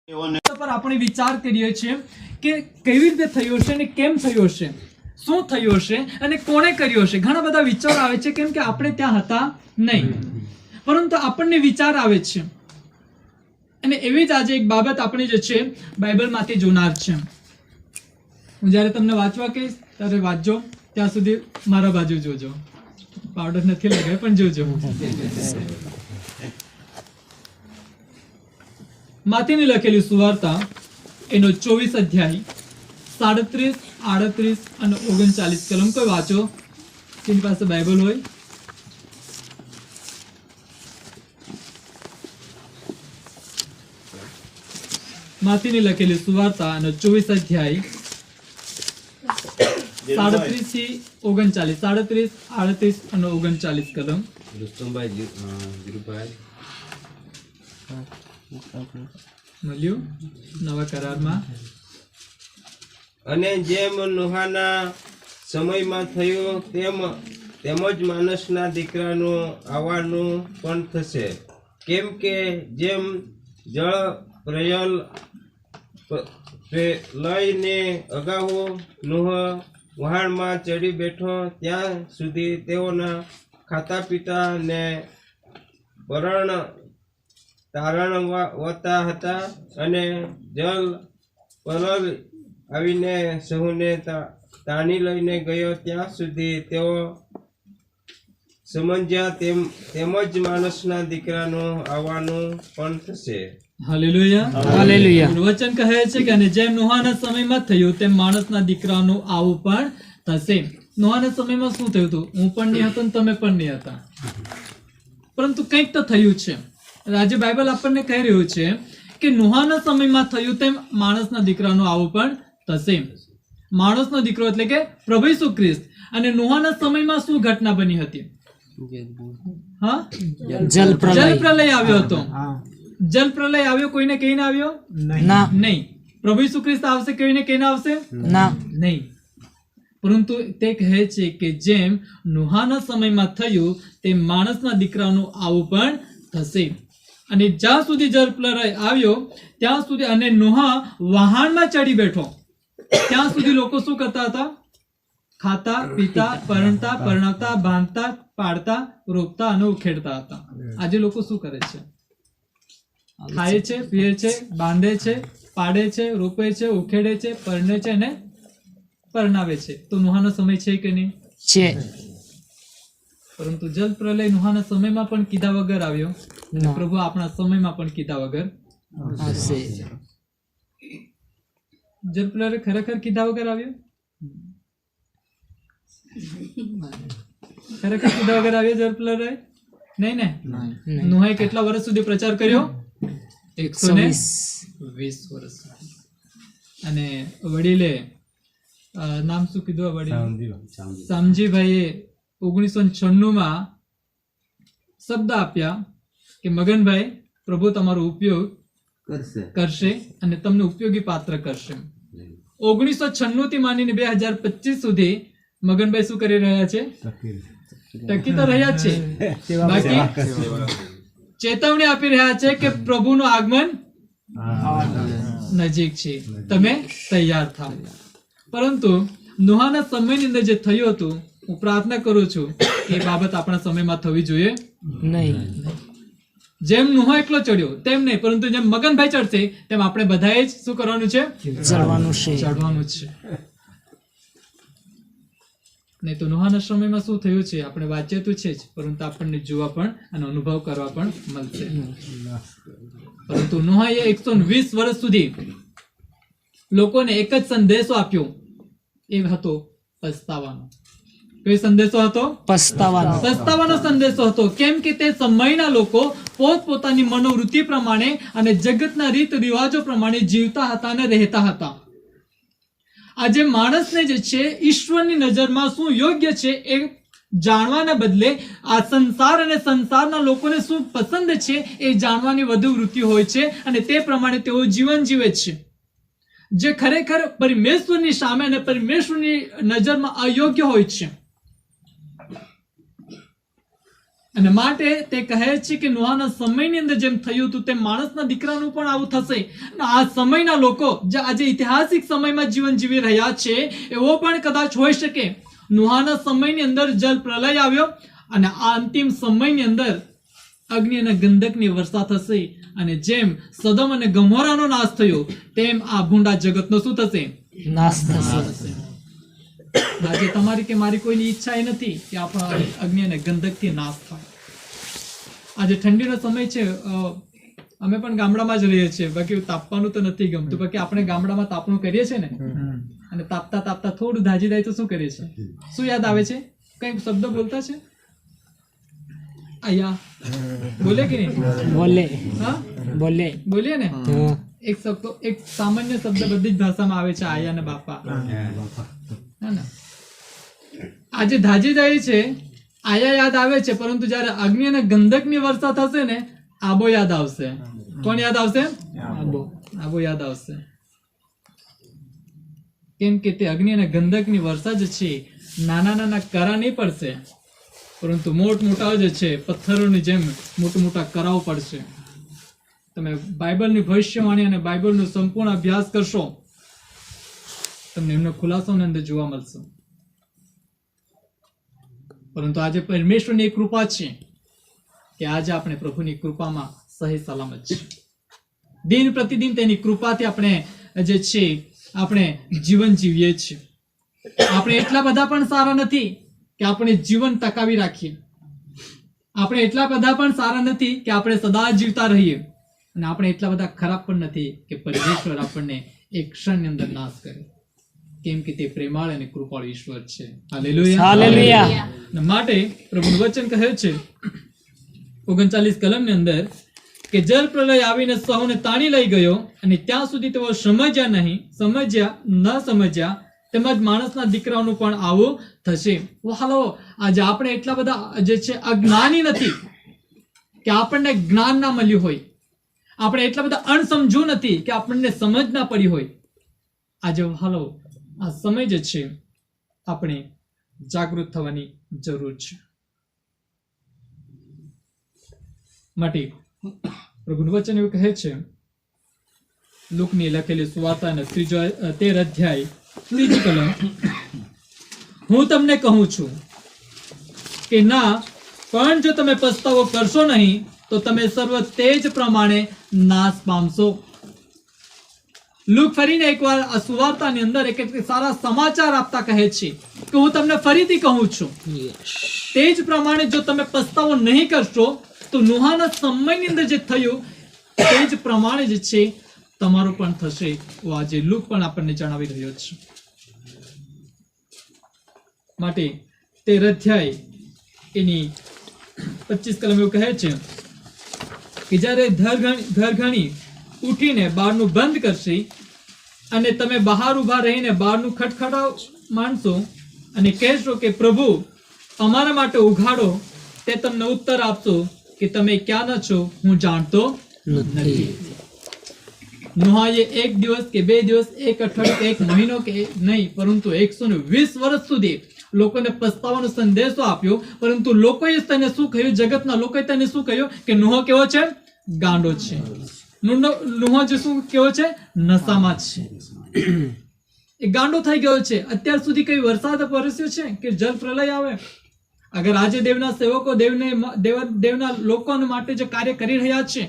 પર આપણે વિચાર કરીએ છીએ કે કેવી રીતે થયો હશે અને કેમ થયો હશે, શું થયું હશે અને કોણે કર્યો હશે. ઘણા બધા વિચાર આવે છે, કેમ કે આપણે ત્યાં હતા નહીં, પરંતુ આપણને વિચાર આવે છે. અને એવી જ આજે એક બાબત આપણે જે છે બાઇબલમાંથી જોનાર છે. હું જ્યારે તમને વાંચવા કહીશ ત્યારે વાંચજો, ત્યાં સુધી મારા બાજુ જોજો. પાવડર નથી લગાવ્યો પણ જોજો. માથીની લખેલી સુવાર્તા એનો 24 અધ્યાય 37, 38 અને 39 કલમ. કોઈ વાંચો જેની પાસે બાઇબલ હોય. માથીની લખેલી સુવાર્તા અને 24 અધ્યાય 37 થી 39, 37, 38 અને 39 કલમ. મળ્યું નવા કરારમાં. અને જેમ નોહાના સમયમાં થયું તેમ જ માણસના દીકરાનું આવવાનું પણ થશે. કેમ કે જેમ જળ પ્રલયને અગાઉ નોહ વહાણમાં ચડી બેઠો ત્યાં સુધી તેઓના ખાતા પીતા ને તારણવતા હતા, અને જલ પ્રલય આવીને સહુને તાણી લઈને ગયો ત્યાં સુધી તેઓ સમજ્યા તેમ જ માણસના દીકરાનું આવવાનું પણ થશે. Hallelujah, hallelujah. વચન કહે છે કે અને જેમ નોહાના સમયમાં થયું તેમ માણસના દીકરાનું આવું પણ થશે. નોહાના સમયમાં શું થયું હતું? હું પણ નહીં હતો, તમે પણ નહીં હતા, પરંતુ કંઈક તો થયું છે. આજે બાઇબલ આપણને કહી રહ્યું છે કે નોહાના સમયમાં થયું તેમ માણસના દીકરાનું આવું પણ થશે. માણસનો દીકરો એટલે કે પ્રભુ ઈસુ ખ્રિસ્ત. અને નોહાના સમયમાં શું ઘટના બની હતી? હા, જલ પ્રલય આવ્યો હતો. જલ પ્રલય આવ્યો, કોઈને કહીને આવ્યો નહીં. પ્રભુ ઈસુ ખ્રિસ્ત આવશે, કોઈને કહીને આવશે નહીં. પરંતુ તે કહે છે કે જેમ નોહાના સમયમાં થયું તેમ માણસના દીકરાનું આવું પણ થશે. અને જ્યાં સુધી જળ પ્રલય આવ્યો ત્યાં સુધી, અને નોહા વહાણમાં ચડી બેઠો ત્યાં સુધી લોકો શું કરતા હતા? ખાતા, પીતા, પરણતા, પરણાવતા, બાંધતા, પાડતા, રોપતા અને ઉખેડતા હતા. આજે લોકો શું કરે છે? ખાય છે, પીએ છે, બાંધે છે, પાડે છે, રોપે છે, ઉખેડે છે, પરણે છે અને પરણાવે છે. તો નોહાનો સમય છે કે નહીં? છે. પરંતુ જલ પ્રલય નોહાના સમયમાં પણ કીધા વગર આવ્યો, પ્રભુ આપણા સમયમાં પણ કીધા વગર આવશે. જલ પ્રલય ખરેખર કીધા વગર આવ્યો? ખરેખર કીધા વગર આવ્યો જલ પ્રલય? નહીં ને. નોહાએ કેટલા વર્ષ સુધી પ્રચાર કર્યો? 120 વર્ષ. અને વડીલે નામ શું કીધું? વડીલ શામજીભાઈએ 1996 શબ્દ આપ્યા કે મગનભાઈ, પ્રભુ તમારો ઉપયોગ કરશે અને તમને ઉપયોગી પાત્ર કરશે. 1996 થી માંડીને 2025 સુધી મગનભાઈ શું કરી રહ્યા છે? ટકી તો રહ્યા છે, બાકી ચેતવણી આપી રહ્યા છે કે પ્રભુનું આગમન નજીક છે, તમે તૈયાર થાઓ. પરંતુ નોહાના સમયની અંદર જે થયું હતું, હું પ્રાર્થના કરું છું કે એ બાબત આપણા સમયમાં થવી જોઈએ નહીં. જેમ નોહા એકલો ચડ્યો તેમ નહીં, પરંતુ જેમ મગનભાઈ ચડશે તેમ આપણે બધાએ જ શું કરવાનું છે? ચડવાનું છે. નહીં તો નોહાના સમયમાં શું થયું છે આપણે વાંચીએ તો છે જ, પરંતુ આપણને જોવા પણ અને અનુભવ કરવા પણ મળશે. પરંતુ નોહાએ 120 વર્ષ સુધી લોકોને એક જ સંદેશો આપ્યો, એ હતો પસ્તાવાનો. કયો સંદેશો હતો? પસ્તાવાનો સંદેશો હતો. કેમ કે તે સમયના લોકો પોતપોતાની મનોવૃત્તિ પ્રમાણે અને જગતના રીત રિવાજો પ્રમાણે જીવતા હતા અને રહેતા હતા. આજે માણસને જે છે ઈશ્વરની નજરમાં શું યોગ્ય છે એ જાણવાના બદલે આ સંસાર અને સંસારના લોકોને શું પસંદ છે એ જાણવાની વધુ વૃત્તિ હોય છે, અને તે પ્રમાણે તેઓ જીવન જીવે છે, જે ખરેખર પરમેશ્વરની સામે અને પરમેશ્વરની નજરમાં અયોગ્ય હોય છે. અને માટે તે કહે છે કે નોહાના સમયની અંદર જેમ થયું હતું તેમ માણસના દીકરાનું પણ આવું થશે. અને આ સમયના લોકો જે આજે ઐતિહાસિક સમયમાં જીવન જીવી રહ્યા છે એવો પણ કદાચ હોઈ શકે. નોહાના સમયની અંદર જળ પ્રલય આવ્યો અને આ અંતિમ સમયની અંદર અગ્નિ અને ગંધકની વર્ષા થશે. અને જેમ સદમ અને ગમોરાનો નાશ થયો તેમ આ ભૂંડા જગતનો શું થશે? નાશ થશે. આજે તમારી કે મારી કોઈની ઈચ્છા એ નથી કે આપણા અગ્નિ અને ગંધકથી નાશ થાય. આજે ઠંડીનો સમય છે, અમે પણ ગામડામાં જ રહીએ છીએ, બાકી તાપવાનું તો નથી ગમતું. બાકી આપણે ગામડામાં તાપણું કરીએ છીએ ને, અને તાપતા તાપતા થોડું દાજી જાય તો શું કરીએ છીએ? શું યાદ આવે છે? કઈ શબ્દ બોલતા છે? આયા બોલે કે નહીં? બોલે હા બોલે બોલીએ ને. હા. એક સામાન્ય શબ્દ બધી જ ભાષામાં આવે છે, આયા ને બાપા. ના ના, આજે ધાજી જાય છે, આયા યાદ આવે છે, પરંતુ જયારે અગ્નિ અને ગંધકની વર્ષા થશે ને, આબો યાદ આવશે. કોણ યાદ આવશે? આબો યાદ આવશે. કેમ કે તે અગ્નિ અને ગંધકની વર્ષા જ છે. નાના નાના કરા નહીં પડશે, પરંતુ મોટા જ છે, પથ્થરોની જેમ મોટા કરાઓ પડશે. તમે બાઇબલની ભવિષ્યવાણી અને બાઇબલનો સંપૂર્ણ અભ્યાસ કરશો, તમને એમનો ખુલાસોની અંદર જોવા મળશે. પરંતુ આજે પરમેશ્વરની એક કૃપા છે કે આજે આપણે પ્રભુની કૃપામાં સહી સલામત છે. દિન પ્રતિદિન તેની કૃપાથી આપણે જે છે આપણે જીવન જીવીએ છીએ. આપણે એટલા બધા પણ સારા નથી કે આપણે જીવન ટકાવી રાખીએ. આપણે એટલા બધા પણ સારા નથી કે આપણે સદા જીવતા રહીએ, અને આપણે એટલા બધા ખરાબ પણ નથી કે પરમેશ્વર આપણને એક ક્ષણની અંદર નાશ કરે. કેમ કે તે પ્રેમાળ અને કૃપાળ ઈશ્વર છે. હાલેલુયા. હાલેલુયા. અને માટે પ્રભુનું વચન કહે છે 39 કલમની અંદર કે જળ પ્રલય આવીને સૌને તાણી લઈ ગયો, અને ત્યાં સુધી તેઓ સમજ્યા તેમજ માણસના દીકરાઓનું પણ આવું થશે. હાલો, આજે આપણે એટલા બધા જે છે અજ્ઞાની નથી કે આપણને જ્ઞાન ના મળ્યું હોય. આપણે એટલા બધા અણસમજુ નથી કે આપણને સમજ ના પડી હોય. આજે હાલો, આ સમય જ છે આપણે જાગૃત થવાની જરૂર છે. માટે પ્રભુનું વચન એવું કહે છે, લુકની લખેલી સુવાર્તાના 13 અધ્યાય 3 કલમ, હું તમને કહું છું કે ના, પણ જો તમે પસ્તાવો કરશો નહીં તો તમે સર્વ તેજ પ્રમાણે નાશ પામશો. લુક ફરીને એકવાર આ સુવાર્તાની અંદર એક સારા સમાચાર આપતા કહે છે કે હું તમને ફરીથી કહું છું, તે જ પ્રમાણે જો તમે પસ્તાવો નહીં કરશો તો નોહાના સમયની અંદર જે થયું તે જ પ્રમાણે જ છે તમારું પણ થશે. આજે લુક પણ આપણને જણાવી રહ્યો છે. માટે 13 અધ્યાય એની 25 કલમ એવું કહે છે કે જ્યારે ઘરઘણી ઉઠીને બહારનું બંધ કરશે અને તમે બહાર ઉભા રહીને બહારનું ખટખટાવ માનશો અને કહેશો કે પ્રભુ અમારા માટે ઉઘાડો, તે તમને ઉત્તર આપશો કે તમે ક્યાં છો, હું જાણતો નથી. નોહાએ 1 દિવસ કે 2 દિવસ, 1 અઠવાડિયું કે 1 મહિનો કે નહીં, પરંતુ 120 વર્ષ સુધી લોકોને પસ્તાવાનો સંદેશો આપ્યો. પરંતુ લોકોએ તેને શું કહ્યું? જગતના લોકોએ તેને શું કહ્યું? કે નોહ કેવો છે? ગાંડો છે. નોહ જે શું કેવો છે? નશામાં છે. એ ગાંડો થઈ ગયો છે. અત્યાર સુધી કઈ વરસાદ વરસ્યો છે કે જળ પ્રલય આવે? અગર આજે દેવના સેવકો દેવના લોકો માટે જે કાર્ય કરી રહ્યા છે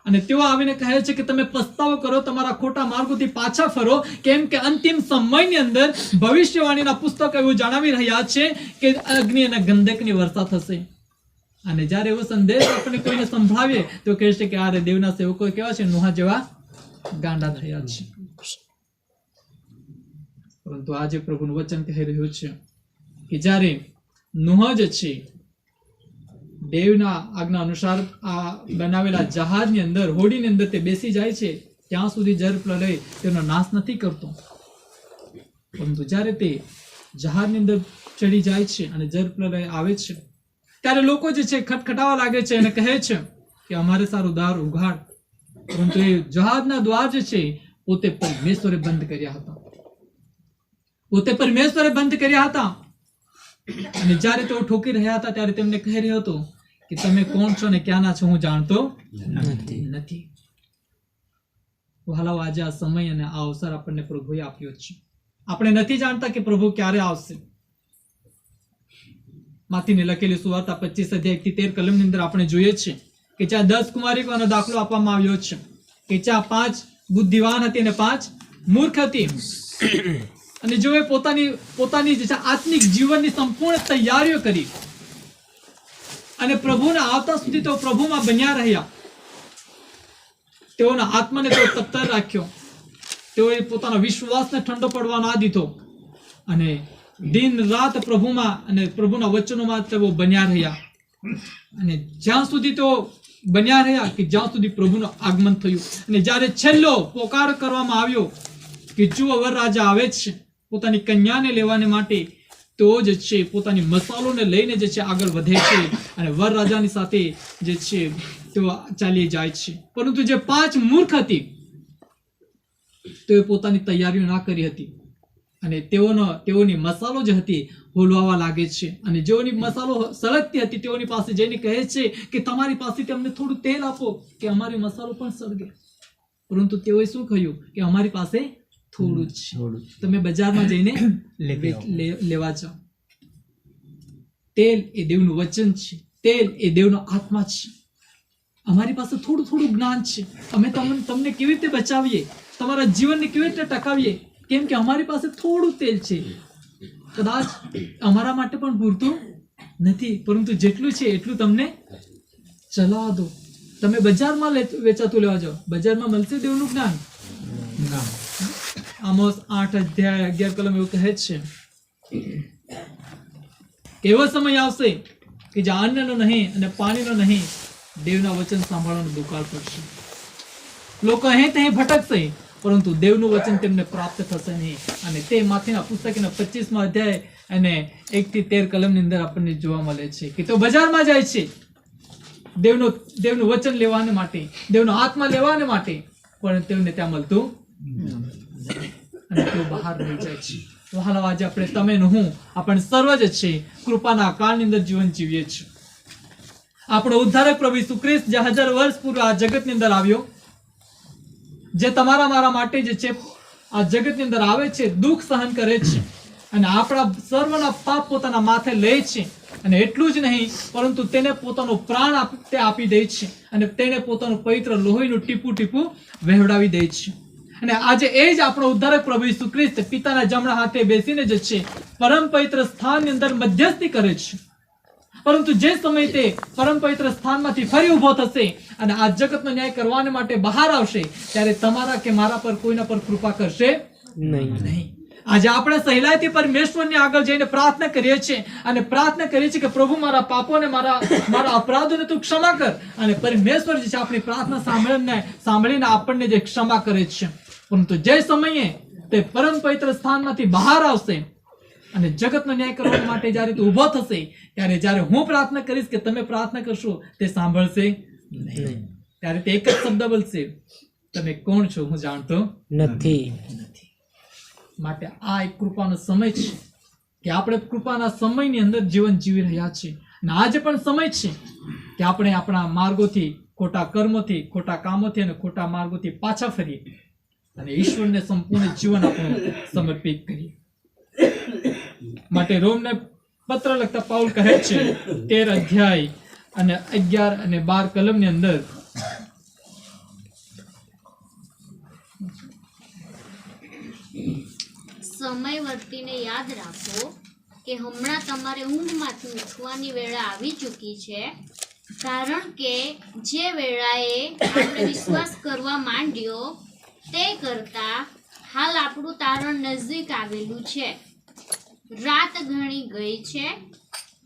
અને તેઓ આવીને કહે છે કે તમે પસ્તાવો કરો, તમારા ખોટા માર્ગોથી પાછા ફરો, કેમ કે અંતિમ સમયની અંદર ભવિષ્યવાણીના પુસ્તકો એવું જણાવી રહ્યા છે કે અગ્નિ અને ગંધકની વર્ષા થશે. અને જ્યારે એવો સંદેશ આપણે કોઈને સંભળાવીએ તો કહે છે કે આ દેવના સેવકો કેવા છે? નોહા જેવા ગાંડા થયા છે. પરંતુ આજે પ્રભુનું વચન કહી રહ્યું છે કે જ્યારે નોહ જ છે દેવના આજ્ઞા અનુસાર આ બનાવેલા જહાજની અંદર, હોડીની અંદર તે બેસી જાય છે, ત્યાં સુધી જળ પ્રલય તેનો નાશ નથી કરતો. પરંતુ જ્યારે તે જહાજની અંદર ચડી જાય છે અને જળ પ્રલય આવે છે ત્યારે લોકો જે છે ખટખટાવા લાગે છે અને કહે છે કે અમારે સારું દ્વાર ઉઘાડ. પરંતુ એ જહાજના દ્વાર જે છે પોતે પરમેશ્વરે બંધ કર્યા હતા. અને જ્યારે તેઓ ઠોકી રહ્યા હતા ત્યારે તેમને કહી રહ્યો હતો કે તમે કોણ છો ને ક્યાંના છો હું જાણતો નથી. વહાલાઓ, આજે આ સમય અને આ અવસર આપણને પ્રભુએ આપ્યો છે. આપણે નથી જાણતા કે પ્રભુ ક્યારે આવશે. માથીને લખેલી સુવાર્તા 25 અધ્યાય 13 કલમની અંદર આપણે જોઈએ છે કે જ્યાં 10 કુમારીઓનો દાખલો આપવામાં આવ્યો છે કે જ્યાં 5 બુદ્ધિવાન હતી અને 5 મૂર્ખ હતી. અને જેઓએ પોતાની જે છે આત્મિક જીવનની સંપૂર્ણ તૈયારીઓ કરી અને પ્રભુના આવતા સુધી તેઓ પ્રભુમાં બન્યા રહ્યા. તેઓના આત્માને તેઓ તત્તર રાખ્યો. તેઓએ પોતાના વિશ્વાસને ઠંડો પડવા ના દીધો અને દિન રાત પ્રભુમાં અને પ્રભુના વચનોમાં તેઓ બન્યા રહ્યા. અને જ્યાં સુધી તેઓ બન્યા રહ્યા કે જ્યાં સુધી પ્રભુનું આગમન થયું. અને જ્યારે છેલ્લો પોકાર કરવામાં આવ્યો કે જુઓ વરરાજા આવે છે પોતાની કન્યાને લેવાને માટે, તેઓ જે છે પોતાની મસાલોને લઈને જે છે આગળ વધે છે અને વરરાજાની સાથે જે છે તેઓ ચાલી જાય છે. પરંતુ જે 5 મૂર્ખ હતી તેઓએ પોતાની તૈયારીઓ ના કરી હતી અને તેઓની મસાલો જે હતી હોલવાવા લાગે છે. અને જેઓની મસાલો સળગતી હતી તેઓની પાસે જઈને કહે છે કે તમારી પાસેથી અમને થોડું તેલ આપો કે અમારી મસાલો પણ સળગે. પરંતુ તેઓએ શું કહ્યું કે અમારી પાસે થોડું જ છે, તમે બજારમાં જઈને લેવા જાઓ. તેલ એ દેવનું વચન છે, તેલ એ દેવનો આત્મા છે. અમારી પાસે થોડું જ્ઞાન છે. અમે તમને કેવી રીતે બચાવીએ, તમારા જીવનને કેવી રીતે ટકાવીએ, કેમ કે અમારી પાસે થોડું તેલ છે. કદાચ અમારા માટે પણ પૂરતું નથી, પરંતુ જેટલું છે એટલું તમને ચલાવા દો. તમે બજારમાં વેચાતું લેવા જાઓ, બજારમાં મળશે દેવનું જ્ઞાન. આમોસ 8 અધ્યાય 11 કલમ એવું કહે છે કે એવો સમય આવશે કે જ્યાં અન્નનો નહીં અને પાણીનો નહીં, દેવના વચન સાંભળવાનો દુકાળ પડશે. લોકો અહીં ત્યાં ભટકશે પરંતુ દેવનું વચન તેમને પ્રાપ્ત થશે નહીં. અને તે માથીના પુસ્તકના 25મા અધ્યાય અને 1 થી 13 કલમની અંદર આપણને જોવા મળે છે કે તો બજારમાં જાય છે દેવનું વચન લેવાને માટે, દેવનો આત્મા લેવાને માટે, પણ તેમને ત્યાં મળતું અને તેઓ બહાર રહી જાય છે. વહાલા, આજે આપણે તમે ને હું આપણે સર્વ જ છે કૃપાના કાળની અંદર જીવન જીવીએ છીએ. આપણો ઉદ્ધારક પ્રભુ ઈસુ ખ્રિસ્ત જે 1000 વર્ષ પૂર્વે આ જગતની અંદર આવ્યો, જે તમારા મારા માટે જે છે આ જગતની અંદર આવે છે, દુઃખ સહન કરે છે અને આપણા સર્વના પાપ પોતાના માથે લે છે. અને એટલું જ નહીં પરંતુ તેને પોતાનો પ્રાણ આપી દે છે અને તેને પોતાનું પવિત્ર લોહીનું ટીપું વહેવડાવી દે છે. અને આજે એ જ આપણો ઉદ્ધારક પ્રભુ ઈસુ ખ્રિસ્ત પિતાના જમણા હાથે બેસીને જે છે પરમ પવિત્ર સ્થાનની અંદર મધ્યસ્થી કરે છે. પરંતુ જે સમય તે પરમ પવિત્ર સ્થાનમાંથી ફરી ઊભો થશે અને આ જગતનો ન્યાય કરવાને માટે બહાર આવશે, ત્યારે તમારા કે મારા પર કોઈના પર કૃપા કરશે નહીં. આજે આપણે સહેલાઈથી પરમેશ્વરની આગળ જઈને પ્રાર્થના કરીએ છીએ અને પ્રાર્થના કરીએ છીએ કે પ્રભુ મારા પાપોને મારા અપરાધોને તું ક્ષમા કર. અને પરમેશ્વર જે છે આપણી પ્રાર્થના સાંભળીને આપણને જે ક્ષમા કરે છે. પરંતુ જે સમયે તે પરમ પવિત્ર સ્થાનમાંથી બહાર આવશે અને જગતનો ન્યાય કરવા માટે જ્યારે તું ઊભો થશે, ત્યારે જ્યારે હું પ્રાર્થના કરીશ કે તમે પ્રાર્થના કરશો, તે સાંભળશે નહીં. ત્યારે તે એક જ શબ્દ બોલશે, તમે કોણ છો હું જાણતો નથી. માટે આ એક કૃપાનો સમય છે કે આપણે કૃપાના સમયની અંદર જીવન જીવી રહ્યા છીએ. અને આજે પણ સમય છે કે આપણે આપણા માર્ગોથી, ખોટા કર્મોથી, ખોટા કામોથી અને ખોટા માર્ગોથી પાછા ફરીએ અને ઈશ્વરને સંપૂર્ણ જીવન આપણું સમર્પિત કરીએ. માટે રોમને પત્ર લખતા પાઉલ કહે છે 13 અધ્યાય અને 11 અને 12 કલમની અંદર, સમય વર્તીને યાદ રાખો કે હમણાં તમારે ઊંઘમાંથી ઉઠવાની વેળા આવી ચૂકી છે, કારણ કે જે વેળાએ આપણે વિશ્વાસ કરવા માંડ્યો તે કરતા હાલ આપણું તારણ નજીક આવેલું છે. રાત ઘણી ગઈ છે,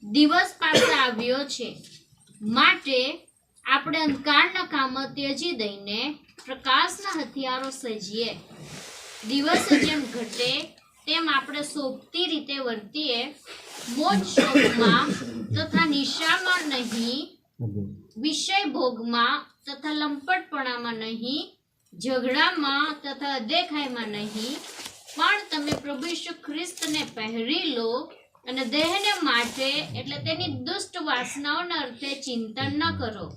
દિવસ પાસે આવ્યો છે. માટે આપણે અંધકારના કામો ત્યજી દઈને પ્રકાશના હથિયારો સજીએ. દિવસ જેમ ઘટે તેમ આપણે સોંપતી રીતે વર્તીએ, મોજ શોખમાં તથા નિશામાં નહીં, વિષય ભોગમાં તથા લંપટપણામાં નહીં, ઝઘડામાં તથા અદેખાઈમાં નહીં, પણ તમે પ્રભુ ઈસુ ખ્રિસ્તને પહેરી લો અને દેહને માટે એટલે તેની દુષ્ટ વાસનાઓના અર્થે ચિંતન ન કરો.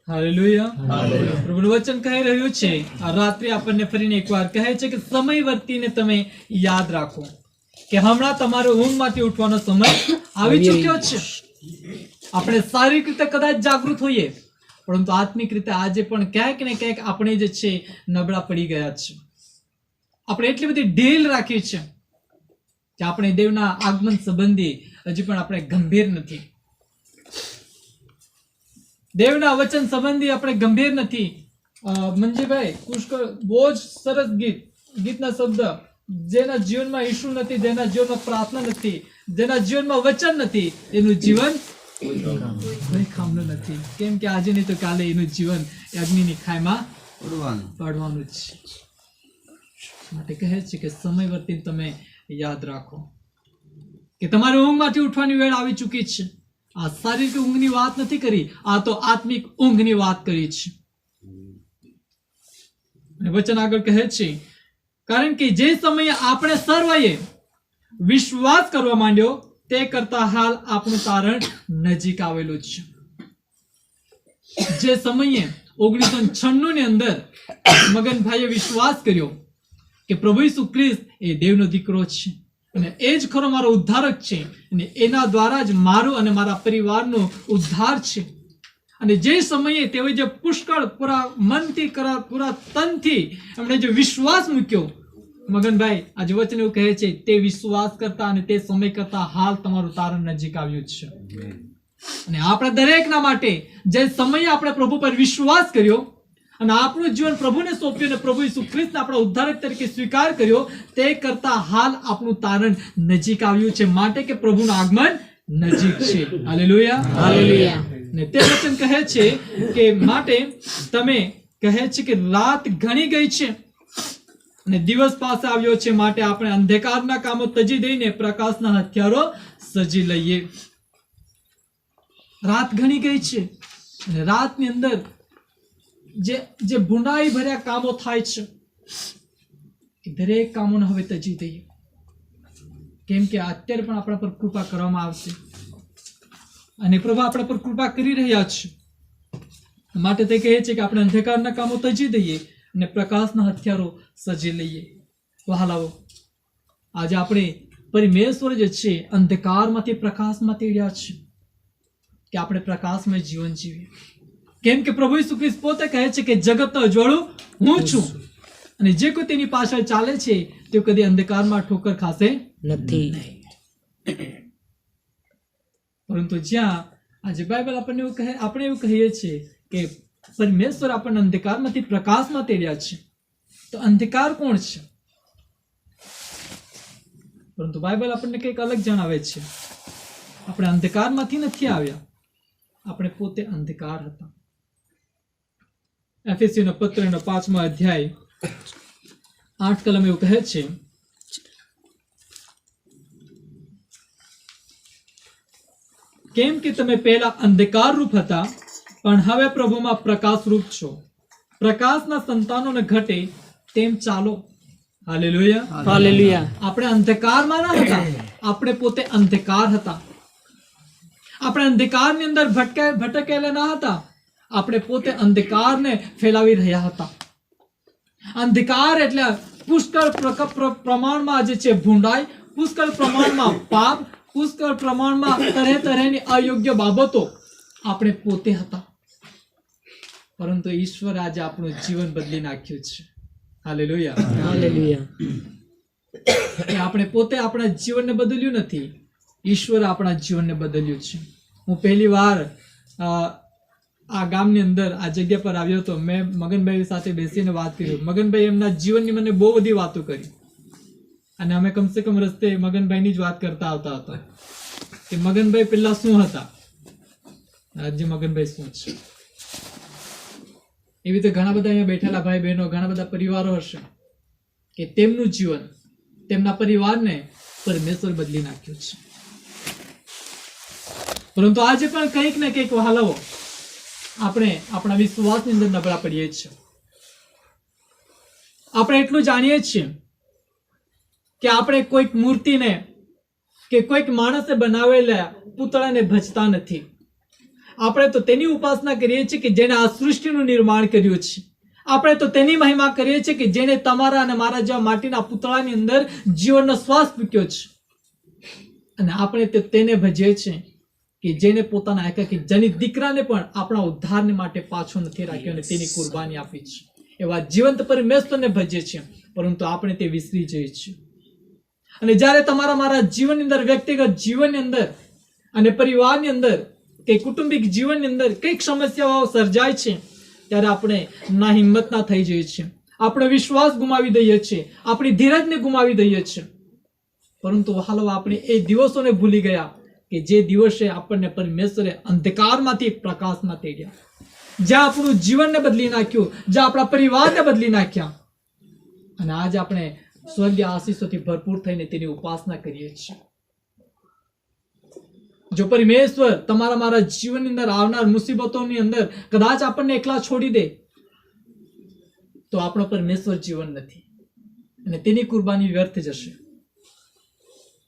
હાલેલુયા. પ્રભુનું વચન કહી રહ્યું છે, આ રાત્રે આપણને ફરીને એકવાર કહે છે કે સમય વર્તીને તમે યાદ રાખો કે હમણાં તમારો ઊંઘમાંથી ઉઠવાનો સમય આવી ચૂક્યો છે. આપણે શારીરિક રીતે કદાચ જાગૃત હોઈએ, પરંતુ આત્મિક રીતે આજે પણ ક્યાંક ને ક્યાંક આપણે જે છે નબળા પડી ગયા છે. આપણે એટલી બધી ઢીલ રાખી છે કે આપણે દેવના આગમન સંબંધી હજી પણ આપણે ગંભીર નથી. દેવના વચન સંબંધી આપણે ગંભીર નથી. મંજીભાઈ પુષ્કળ બહુ જ સરસ ગીતના શબ્દ, જેના જીવનમાં ઈશ્વર નથી, જેના જીવનમાં પ્રાર્થના નથી, જેના જીવનમાં વચન નથી, એનું જીવન કોઈ કામનું નથી. કેમ કે આજે નહીં તો કાલે એનું જીવન અગ્નિની ખાઈમાં પડવાનું છે. માટે કહે છે કે સમય વર્તી તમે યાદ રાખો કે તમારી ઊંઘમાંથી ઉઠવાની વેળ આવી ચૂકી છે. આ શારીરિક ઊંઘની વાત નથી કરી, આ તો આત્મિક ઊંઘની વાત કરી છે. અને વચન આગળ કહે છે, કારણ કે જે સમયે આપણે સર્વએ વિશ્વાસ કરવા માંડ્યો તે કરતા હાલ આપણું તારણ નજીક આવેલું છે. જે સમયે 1996 ની અંદર મગનભાઈએ વિશ્વાસ કર્યો કે પ્રભુ ઈસુ ખ્રિસ્ત એ દેવનો દીકરો છે અને એ જ ખરો મારો ઉદ્ધારક છે અને એના દ્વારા જ મારો અને મારા પરિવારનો ઉદ્ધાર છે, અને જે સમયે તેઓએ જે પુષ્કળ પૂરા મનથી પૂરા તનથી એમણે જે વિશ્વાસ મૂક્યો, મગનભાઈ આજે વચન એવું કહે છે, તે વિશ્વાસ કરતા અને તે સમય કરતા હાલ તમારું તારણ નજીક આવ્યું છે. અને આપણે દરેકના માટે જે સમયે આપણે પ્રભુ પર વિશ્વાસ કર્યો અને આપણું જીવન પ્રભુને સોંપ્યું અને પ્રભુ ઈસુ ખ્રિસ્તને આપણા ઉદ્ધારક તરીકે સ્વીકાર કર્યો, તે કરતા હાલ આપણું તારણ નજીક આવ્યું છે. માટે કે પ્રભુનું આગમન નજીક છે. Hallelujah, hallelujah. ને તે વચન કહે છે કે માટે તમે કહે છે કે રાત ઘણી ગઈ છે અને દિવસ પાસે આવ્યો છે, માટે આપણે અંધકારના કામો તજી દઈને પ્રકાશના હથિયારો સજી લઈએ. રાત ઘણી ગઈ છે અને રાતની અંદર જે ભૂંડાઈ ભર્યા કામો થાય છે એ દરેક કામોને હવે તજી દઈએ, કેમ કે અત્યારે પણ આપણા પર કૃપા કરવામાં આવશે અને પ્રભુ આપણા પર કૃપા કરી રહ્યા છે. માટે તે કહે છે કે આપણે અંધકારના કામો તજી દઈએ અને પ્રકાશના હથિયારો સજી લઈએ. વહાલાઓ, આજે આપણે પરમેશ્વર જે છે અંધકારમાંથી પ્રકાશમાં તેડ્યા છે કે આપણે પ્રકાશમય જીવન જીવીએ. કેમ કે પ્રભુ ઈસુ ખ્રિસ્ત પોતે કહે છે કે જગતનો અજવાળું હું છું અને જે કોઈ તેની પાછળ ચાલે છે તે કદી અંધકારમાં ઠોકર ખાશે નથી. પરંતુ જ્યાં આજે બાઇબલ આપણને એવું કહે, આપણે એવું કહીએ છીએ કે પરમેશ્વર આપણને અંધકારમાંથી પ્રકાશમાં તેડ્યા છે, તો અંધકાર કોણ છે? પરંતુ બાઇબલ આપણને કંઈક અલગ જણાવે છે. આપણે અંધકારમાંથી નથી આવ્યા, આપણે પોતે અંધકાર હતા. એફેસીનો પત્રનો 5મો અધ્યાય 8 કલમ એવું કહે છે, કેમ કે તમે પહેલા અંધકાર રૂપ હતા પણ હવે પ્રભુમાં પ્રકાશ રૂપ છો. પ્રકાશના સંતાનોને ઘટે તેમ ચાલો. Hallelujah, hallelujah. આપણે અંધકારમાં ન હતા, આપણે પોતે અંધકાર હતા. આપણે અંધકારની અંદર ભટકેલા ન હતા, આપણે પોતે અંધકારને ફેલાવી રહ્યા હતા. અંધકાર એટલે પુષ્કળ પ્રમાણમાં જે છે ભૂંડાઈ, પુષ્કળ પ્રમાણમાં પાપ, પુષ્કળ પ્રમાણમાં તરહની અયોગ્ય બાબતો આપણે પોતે હતા. પરંતુ ઈશ્વર આજે આપણું જીવન બદલી નાખ્યું છે. Hallelujah, hallelujah. આપણે પોતે આપણા જીવનને બદલ્યું નથી, ઈશ્વર આપણા જીવનને બદલ્યું છે. હું પહેલી વાર આ ગામની અંદર આ જગ્યા પર આવ્યો હતો. મેં મગનભાઈ સાથે બેસીને વાત કરી. મગનભાઈ એમના જીવનની મને બહુ બધી વાતો કરી અને અમે કમસે કમ રસ્તે મગનભાઈની જ વાત કરતા આવતા હતા કે મગનભાઈ પહેલા શું હતા, આજે મગનભાઈ શું છે. એવી રીતે ઘણા બધા અહીંયા બેઠેલા ભાઈ બહેનો, ઘણા બધા પરિવારો હશે કે તેમનું જીવન, તેમના પરિવારને પરમેશ્વર બદલી નાખ્યું છે. પરંતુ આજે પણ કંઈક ને કંઈક વહાલાઓ આપણે આપણા વિશ્વાસની અંદર નબળા પડીએ છીએ. આપણે એટલું જાણીએ છીએ કે આપણે કોઈક મૂર્તિને કે કોઈક માણસે બનાવેલા પૂતળાને ભજતા નથી. આપણે તો તેની ઉપાસના કરીએ છીએ કે જેણે આ સૃષ્ટિનું નિર્માણ કર્યું છે. આપણે તો તેની મહિમા કરીએ છીએ કે જેણે તમારા અને મારા જેવા માટીના પૂતળાની અંદર જીવનનો શ્વાસ ફૂંક્યો છે. અને આપણે તો તેને ભજીએ છીએ કે જેને પોતાના એકાકી જનિત દીકરાને પણ આપણા ઉદ્ધારને માટે પાછો નથી રાખ્યો અને તેની કુરબાની આપી છે. એવા જીવંત પરમેશ્વરને ભજીએ છીએ, પરંતુ આપણે તે વિસરી જઈએ છીએ. અને જ્યારે તમારા મારા જીવનની અંદર, વ્યક્તિગત જીવનની અંદર અને પરિવારની અંદર કે કુટુંબિક જીવનની અંદર કંઈક સમસ્યાઓ સર્જાય છે, ત્યારે આપણે ના હિંમતના થઈ જઈએ છીએ. આપણે વિશ્વાસ ગુમાવી દઈએ છીએ, આપણી ધીરજને ગુમાવી દઈએ છીએ. પરંતુ હાલો આપણે એ દિવસોને ભૂલી ગયા કે જે દિવસે આપણને પરમેશ્વરે અંધકારમાંથી પ્રકાશમાં તેડ્યા, જ્યાં આપણું જીવનને બદલી નાખ્યું, જ્યાં આપણા પરિવારને બદલી નાખ્યા. અને આજે આપણે સ્વર્ગીય આશીષોથી ભરપૂર થઈને તેની ઉપાસના કરીએ છીએ. જો પરમેશ્વર તમારા મારા જીવનની અંદર આવનાર મુસીબતોની અંદર કદાચ આપણને એકલા છોડી દે, તો આપણો પરમેશ્વર જીવન નથી અને તેની કુરબાની વ્યર્થ જશે.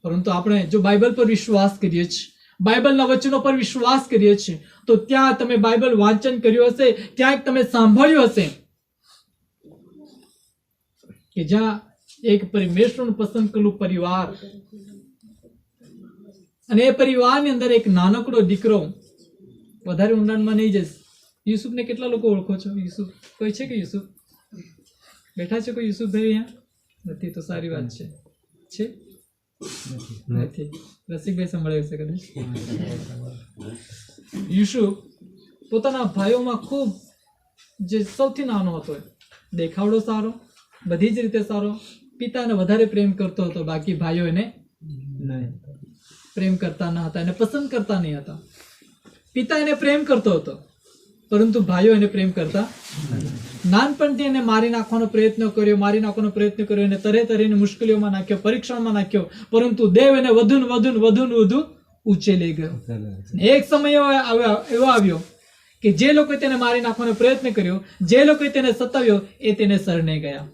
પરંતુ આપણે જો બાઇબલ પર વિશ્વાસ કરીએ છીએ, બાઇબલના વચનો પર વિશ્વાસ કરીએ છીએ, તો ત્યાં તમે બાઇબલ વાંચન કર્યું હશે, ક્યાંક તમે સાંભળ્યું હશે કે જ્યાં એક પરમેશ્વરનું પસંદ કરેલું પરિવાર, અને એ પરિવારની અંદર એક નાનકડો દીકરો, વધારે ઊંડાણમાં નહીં જઈશ. યુસુફને કેટલા લોકો ઓળખો છો? યુસુફ કોઈ છે કે યુસુફ બેઠા છે? કોઈ યુસુફભાઈ અહીંયા નથી? તો સારી વાત છે. છે? નથી. રસિકભાઈ સંભળાયું છે કદાચ. યુસુફ પોતાના ભાઈઓમાં ખૂબ જે સૌથી નાનો હતો, દેખાવડો સારો, બધી જ રીતે સારો, પિતાને વધારે પ્રેમ કરતો હતો, બાકી ભાઈઓ એને પ્રેમ કરતા ન હતા, એને પસંદ કરતા નહીં હતા. પિતા એને પ્રેમ કરતો હતો, પરંતુ ભાઈઓ એને પ્રેમ કરતા. નાનપણથી એને મારી નાખવાનો પ્રયત્ન કર્યો, એને તરે તરેની મુશ્કેલીઓમાં નાખ્યો, પરીક્ષણમાં નાખ્યો, પરંતુ દેવ એને વધુ ને વધુ ઊંચે લઈ ગયો. એક સમય એવો આવ્યો કે જે લોકોએ તેને મારી નાખવાનો પ્રયત્ન કર્યો, જે લોકોએ તેને સતાવ્યો, એ તેને શરણે ગયા.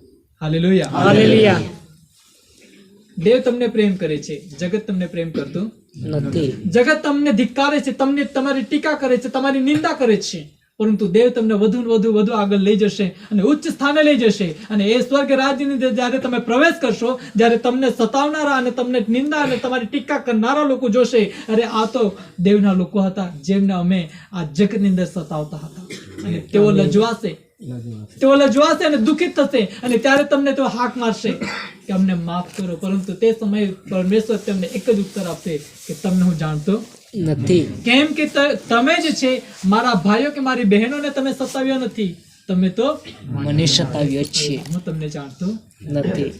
Hallelujah, hallelujah. દેવ તમને પ્રેમ કરે છે, જગત તમને પ્રેમ કરતું નથી. જગત તમને ધિક્કારે છે, તમને તમારી ટીકા કરે છે, તમારી નિંદા કરે છે, પરંતુ દેવ તમને વધુ ને વધુ આગળ લઈ જશે અને ઉચ્ચ સ્થાને લઈ જશે. અને એ સ્વર્ગ રાજ્યની અંદર જ્યારે તમે પ્રવેશ કરશો, જ્યારે તમને સતાવનારા અને તમને નિંદા અને તમારી ટીકા કરનારા લોકો જોશે, અરે આ તો દેવના લોકો હતા જેમને અમે આ જગતની અંદર સતાવતા હતા. અને તેઓ લજવાશે અને દુઃખિત થશે, અને ત્યારે તમને તેઓ હાક મારશે કે અમને માફ કરો. પરંતુ તે સમયે પરમેશ્વર તેમને એક જ ઉત્તર આપશે કે તમને હું જાણતો નથી. કેમ કે તમે જે છે મારા ભાઈઓ કે મારી બહેનોને તમે સતાવ્યો નથી, તમે તો મને સતાવ્યો છે. હું તમને જાણતો નથી.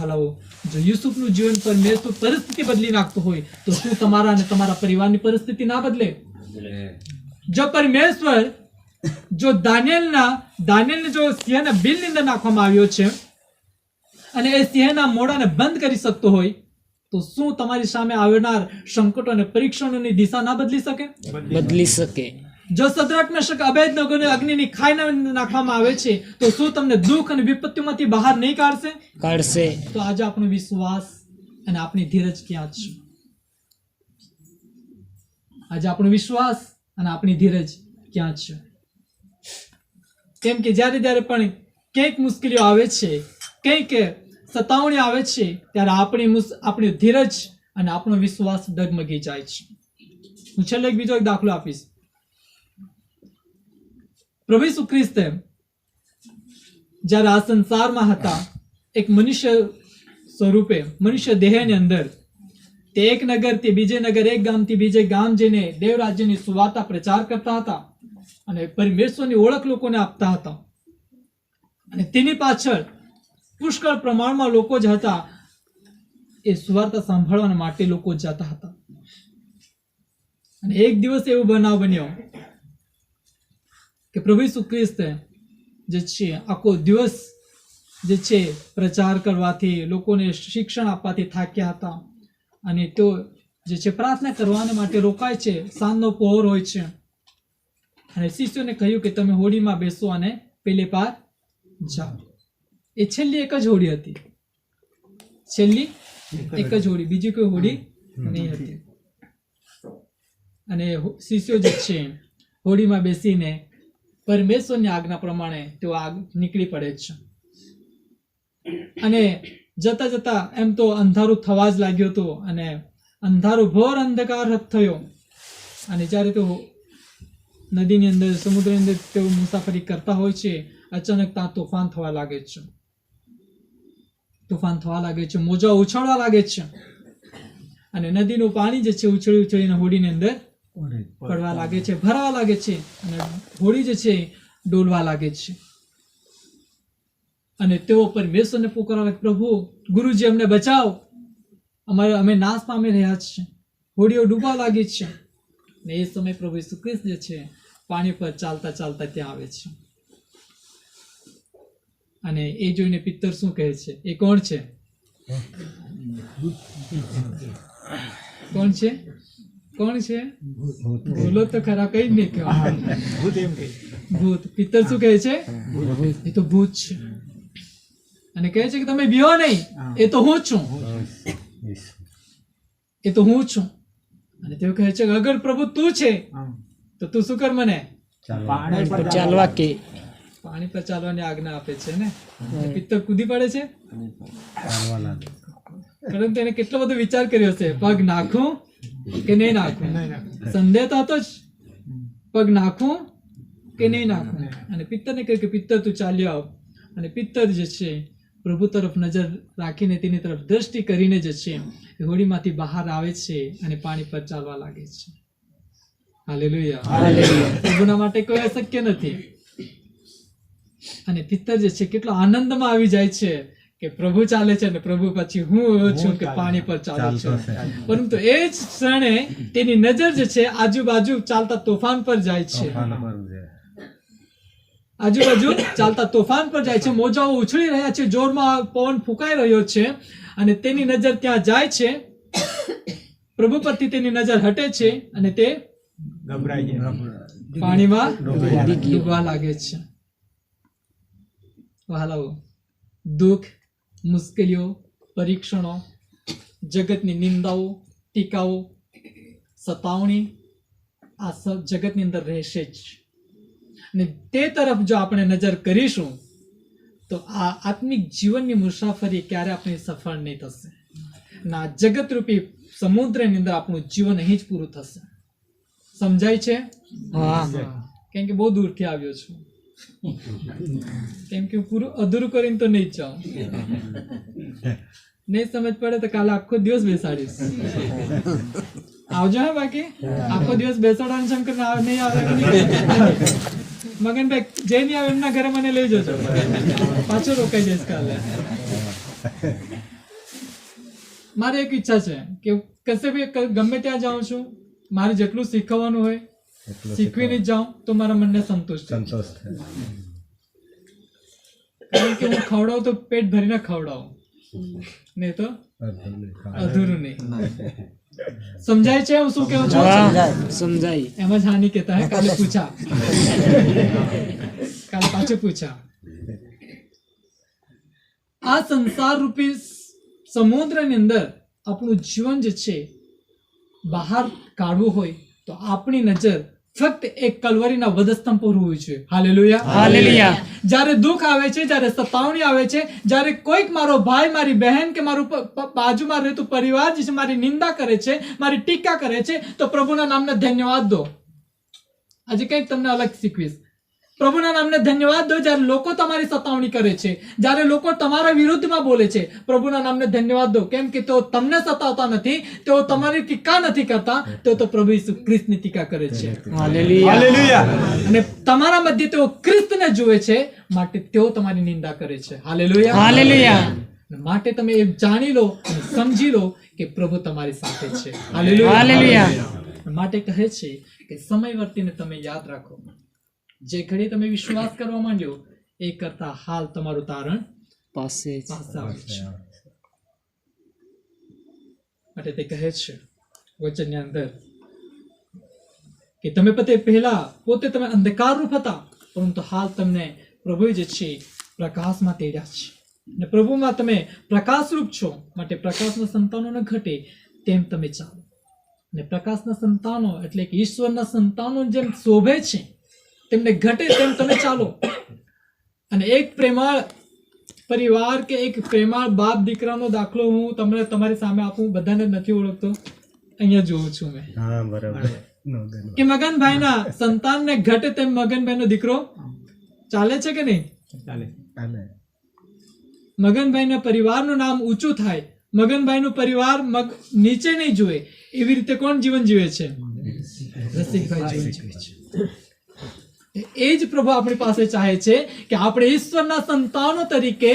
હાલાઓ, જો યુસુફનું જીવન પરમેશ્વર પરિસ્થિતિ બદલી નાખતો હોય, તો શું તમારા અને તમારા પરિવારની પરિસ્થિતિ ના બદલે? જો પરમેશ્વર જો દાનિયેલને જો સિંહના બિલની અંદર નાખવામાં આવ્યો છે અને એ સિંહના મોઢાને બંધ કરી શકતો હોય, તો શું તમારી સામે આવનાર સંકટો અને પરીક્ષણોની દિશા ના બદલી શકે? બદલી શકે. જો સદ્રક મેશક અબેદનગોને અગ્નિની ખાઈમાં નાખવામાં આવે છે, તો શું તમને દુઃખ અને વિપત્તિમાંથી બહાર નહીં કાઢશે? કાઢશે. તો આજે આપણો વિશ્વાસ અને આપણી ધીરજ ક્યાં છે? આજે આપણો વિશ્વાસ અને આપણી ધીરજ ક્યાં છે? કેમ કે જ્યારે પણ કંઈક મુશ્કેલીઓ આવે છે, કંઈક સતાવણી આવે છે, ત્યારે આપણી ધીરજ અને આપણો વિશ્વાસ ડગમગી જાય છે. હું છેલ્લે બીજો એક દાખલો આપીશ. પ્રભુ ઈસુ ખ્રિસ્ત જ્યારે આ સંસારમાં હતા, એક મનુષ્ય સ્વરૂપે, મનુષ્ય દેહની અંદર, તે એક નગરથી બીજે નગર, એક ગામથી બીજે ગામ જઈને દેવ રાજ્યની સુવાર્તા પ્રચાર કરતા હતા અને પરમેશ્વરની ઓળખ લોકોને આપતા હતા. અને તેની પાછળ પુષ્કળ પ્રમાણમાં લોકો જ હતા, એ સુવાર્તા સાંભળવા માટે લોકો જતા હતા. અને એક દિવસ એવો બનાવ બન્યો કે પ્રભુ ઈસુ ખ્રિસ્ત જે છે આખો દિવસ જે છે પ્રચાર કરવાથી, લોકોને શિક્ષણ આપવાથી થાક્યા હતા, અને તો જે છે પ્રાર્થના કરવા માટે રોકાય છે. સાંજનો પહોર હોય છે, અને શિષ્યોને કહ્યું કે તમે હોડીમાં બેસો અને પેલે પાર જાઓ. એ છેલ્લી એક જ હોડી હતી, છેલ્લી એક જ હોડી, બીજી કોઈ હોડી નહીં હતી. અને શિષ્યો જે છે હોડીમાં બેસીને પરમેશ્વરની આજ્ઞા પ્રમાણે તેઓ નીકળી પડે છે. અને જતા જતા એમ તો અંધારું થવા જ લાગ્યું હતું અને અંધારું ઘોર અંધકાર થયો. અને જ્યારે તેઓ નદીની અંદર, સમુદ્રની અંદર તેઓ મુસાફરી કરતા હોય છે, અચાનક ત્યાં તોફાન થવા લાગે છે. તોફાન થવા લાગે છે, મોજા ઉછળવા લાગે છે અને નદીનું પાણી જે છે ઉછળી ઉછળીને હોડીની અંદર પડવા લાગે છે, ભરવા લાગે છે અને હોડી જે છે ડોલવા લાગે છે. અને તેઓ પરમેશ્વરને પુકારે, પ્રભુ ગુરુજી અમને બચાવો, અમે નાશ પામી રહ્યા છીએ, હોડીઓ ડૂબવા લાગી છે. ને એ સમય પ્રભુ ઈસુ ખ્રિસ્ત જે છે પાણી પર ચાલતા ચાલતા ત્યાં આવે છે. અને એ જોઈને પિત્તર શું કહે છે? એ કોણ છે? કોણ છે? કોણ છે? બોલો તો ખરા, કઈ જ નહીં કહેવાય. ભૂત. પિત્તર શું કહે છે? એ તો ભૂત છે. અને કહે છે કે તમે બીઓ નહીં, એ તો હું છું, એ તો હું છું. અને તેઓ કહે છે કે અગર પ્રભુ તું છે તો તું શું કર, મને ચાલવા કે. પાણી પર ચાલવાની આજ્ઞા આપે છે ને. પિત્તર કૂદી પડે છે. પરંતુ એને કેટલો બધો વિચાર કર્યો છે, પગ નાખું કે નહીં નાખું. સંદેહ તો હતો જ, પગ નાખું કે નહીં નાખું. અને પિત્તરને કહ્યું કે પિત્તર તું ચાલ્યો આવ. અને પિત્તર જે છે પ્રભુ તરફ નજર રાખીને તેની તરફ દ્રષ્ટિ કરીને જે છે એ હોડીમાંથી બહાર આવે છે અને પાણી પર ચાલવા લાગે છે. હાલેલુયા. પ્રભુના માટે કોઈ અશક્ય નથી. અને પિત્તર જે છે કેટલો આનંદમાં આવી જાય છે કે પ્રભુ ચાલે છે અને પ્રભુ પછી હું છું કે પાણી પર ચાલે છે. પરંતુ એ જ ક્ષણે તેની નજર જે છે આજુબાજુ ચાલતા તોફાન પર જાય છે. આજુબાજુ ચાલતા તોફાન પર જાય છે, મોજાઓ ઉછળી રહ્યા છે, જોરમાં પવન ફૂંકાઈ રહ્યો છે અને તેની નજર ત્યાં જાય છે. પ્રભુ પરથી તેની નજર હટે છે અને તે પાણીમાં ડૂબવા લાગે છે. વહાલાઓ, દુઃખ, મુશ્કેલીઓ, પરીક્ષણો, જગતની નિંદાઓ, ટીકાઓ, સતાવણી આ જગતની અંદર રહેશે જ. અને તે તરફ જો આપણે નજર કરીશું તો આ આત્મિક જીવનની મુસાફરી ક્યારે આપણી સફળ નહીં થશે. ના જગતરૂપી સમુદ્રની અંદર આપણું જીવન અહીં જ પૂરું થશે. સમજાય છે? કેમ કે બહુ દૂરથી આવ્યો છું, કેમ કે પૂરું અધૂરું કરીને તો નહીં જ જાઉં. નહીં સમજ પડે તો કાલે આખો દિવસ બેસાડીશ. આવજો હે, બાકી આખો દિવસ બેસાડવાનું શંકર નહીં આવે. મગનભાઈ જે નહીં આવે એમના ઘરે મને લઈ જજો, પાછો રોકાઈ જઈશ કાલે. મારી એક ઈચ્છા છે કે કશે બી ગમે ત્યાં જાઉં છું, મારે જેટલું શીખવાનું હોય શીખવીને જ જાઉં તો મારા મનને સંતોષ થાય. કારણ કે હું ખવડાવું તો પેટ ભરીને ખવડાવું, નહીં તો અધૂરું નહીં. સમજાય છે હું શું કહું છું? સમજાય. એમ જ હાની કહેતા હે. કાલે પૂછા, કાલે પાછું પૂછા. આ સંસાર રૂપી સમુદ્રની અંદર આપણું જીવન જે છે બહાર કાઢવું હોય તો આપણી નજર ફક્ત એક કલવરીના વધસ્તંભ પર હોવી જોઈએ. હાલેલુયા. હાલેલુયા. જ્યારે દુઃખ આવે છે, જ્યારે સતાવણી આવે છે, જ્યારે કોઈક મારો ભાઈ, મારી બહેન કે મારું બાજુમાં રહેતું પરિવાર જે છે મારી નિંદા કરે છે, મારી ટીકા કરે છે, તો પ્રભુના નામને ધન્યવાદ દો. આજે કંઈક તમને અલગ શીખવીશ. પ્રભુના નામને ધન્યવાદ દો જ્યારે લોકો તમારી સતાવણી કરે છે, જ્યારે લોકો તમારા વિરુદ્ધમાં બોલે છે. પ્રભુના નામને ધન્યવાદ દો, કેમ કે તેઓ તમને સતાવતા નથી, તેઓ તમારી ટીકા નથી કરતા, તેઓ તો પ્રભુ ઈસુ ખ્રિસ્તની ટીકા કરે છે. હાલેલુયા. અને તમારા મધ્ય તેઓ ખ્રિસ્તને જુએ છે, માટે તેઓ તમારી નિંદા કરે છે. હાલેલુયા. હાલેલુયા. માટે તમે એ જાણી લો અને સમજી લો કે પ્રભુ તમારી સાથે છે. હાલેલુયા. હાલેલુયા. માટે કહે છે કે સમય વર્તીને તમે યાદ રાખો, જે ઘડી તમે વિશ્વાસ કરવા માંડ્યો એ કરતા હાલ તમારું તારણ પાસે પાસે આવે છે. માટે તે કહે છે વચનની અંદર કે તમે પોતે તમે અંધકાર રૂપ હતા, પરંતુ હાલ તમને પ્રભુ જે છે પ્રકાશમાં તેડ્યા છે. ને પ્રભુમાં તમે પ્રકાશરૂપ છો, માટે પ્રકાશના સંતાનો ન ઘટે તેમ તમે ચાલો. ને પ્રકાશના સંતાનો એટલે કે ઈશ્વરના સંતાનો જેમ શોભે છે તેમને ઘટે તેમ તમે ચાલો. અને એક પ્રેમાળ પરિવાર કે એક પ્રેમાળ બાપ દીકરાનો દાખલો હું તમને તમારી સામે આપું. બધાને નથી ઓળખતો, અહીંયા જોઉં છું મેં કે મગનભાઈના સંતાનને ઘટે તેમ મગનભાઈનો દીકરો ચાલે છે કે નહીં? મગનભાઈના પરિવારનું નામ ઊંચું થાય, મગનભાઈનું પરિવાર નીચે નહીં જોવે, એવી રીતે કોણ જીવન જીવે છે? રસિકભાઈ જીવન જીવે છે. એ જ પ્રભુ આપણી પાસે ચાહે છે કે આપણે ઈશ્વરના સંતાનો તરીકે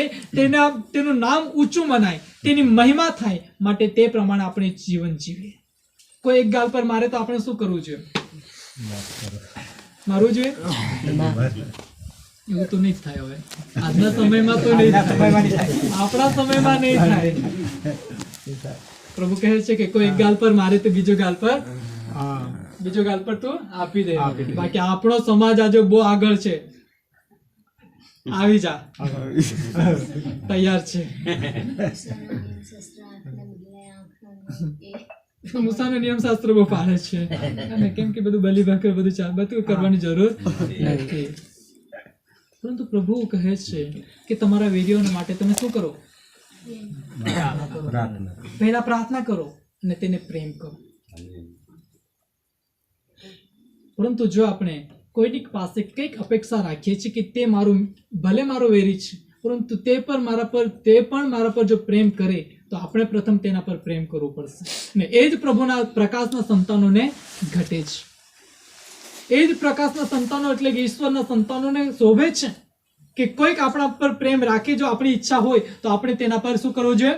તેનું નામ ઊંચું મનાય, તેની મહિમા થાય, માટે તે પ્રમાણે આપણે જીવન જીવીએ. કોઈ એક ગાલ પર મારે તો આપણે શું કરવું જોઈએ? મારવું જોઈએ? એવું તો નહીં જ થાય. હવે આજના સમયમાં તો નહીં થાય, આપણા સમયમાં નહીં થાય. પ્રભુ કહે છે કે કોઈ એક ગાલ પર મારે તો બીજો ગાલ પર તું આપી દે. બાકી આપણો સમાજ આજે બહુ આગળ છે. આવી જા, તૈયાર છે. મૂસાનો નિયમશાસ્ત્ર બહુ પાડે છે, અને કેમ કે બધું બલિ ભાકર બધું કરવાની જરૂર નથી. પરંતુ પ્રભુ કહે છે કે તમારા વેરીઓના માટે તમે શું કરો? પહેલા પ્રાર્થના કરો અને તેને પ્રેમ કરો. પરંતુ જો આપણે કોઈની પાસે કંઈક અપેક્ષા રાખીએ છીએ કે તે ભલે મારો વેરી છે, પરંતુ તે પણ મારા પર જો પ્રેમ કરે તો આપણે પ્રથમ તેના પર પ્રેમ કરવો પડશે. ને એ જ પ્રભુના પ્રકાશના સંતાનોને ઘટે છે. એ જ પ્રકાશના સંતાનો એટલે કે ઈશ્વરના સંતાનોને શોભે છે કે કોઈક આપણા પર પ્રેમ રાખે. જો આપણી ઈચ્છા હોય તો આપણે તેના પર શું કરવું જોઈએ?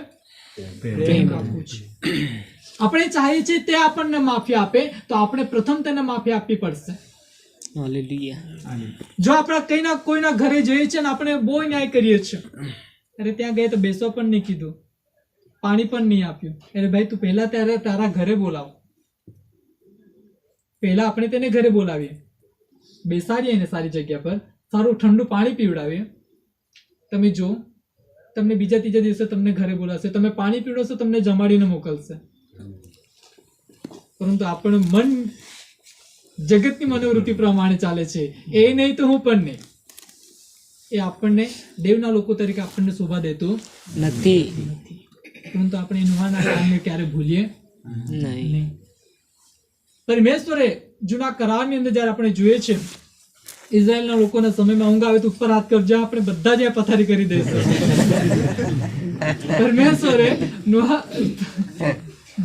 પ્રેમ આપવું છે. આપણે ચાહીએ છીએ તે આપણને માફી આપે તો આપણે પ્રથમ તેને માફી આપવી પડશે. હાલેલુયા. જો આપણે કોઈના ઘરે જઈએ છીએ ને આપણે બહુ ન્યાય કરીએ છીએ, અરે ત્યાં ગયા તો બેસવા પણ નહીં કીધું, પાણી પણ નહીં આપ્યું, અરે ભાઈ તું પહેલા તારા ઘરે બોલાવ. પહેલા આપણે તેને ઘરે બોલાવીએ, બેસાડીએ એને સારી જગ્યા પર, સારું ઠંડુ પાણી પીવડાવીએ. તમે જો તમને બીજા ત્રીજા દિવસે તમને ઘરે બોલાવશે, તમે પાણી પીવડાવશો, તમને જમાડીને મોકલશે. પરંતુ આપણું મન જગતની મનોવૃત્તિ પ્રમાણે ચાલે છે. એ નહીં તો હું પણ નહીં. એ આપણને દેવના લોકો તરીકે આપણને શોભા દેતું નથી. પરંતુ આપણે નુહાના કામને ક્યારે ભૂલીએ નહીં. પરમેશ્વરે જૂના કરારની અંદર જ્યારે આપણે જોઈએ છે, ઇઝરાયલના લોકોના સમયમાં ઊંઘ આવે તો ઉપર હાથ કરજો, આપણે બધા જ પથારી કરી દઈશું. પરમેશ્વરે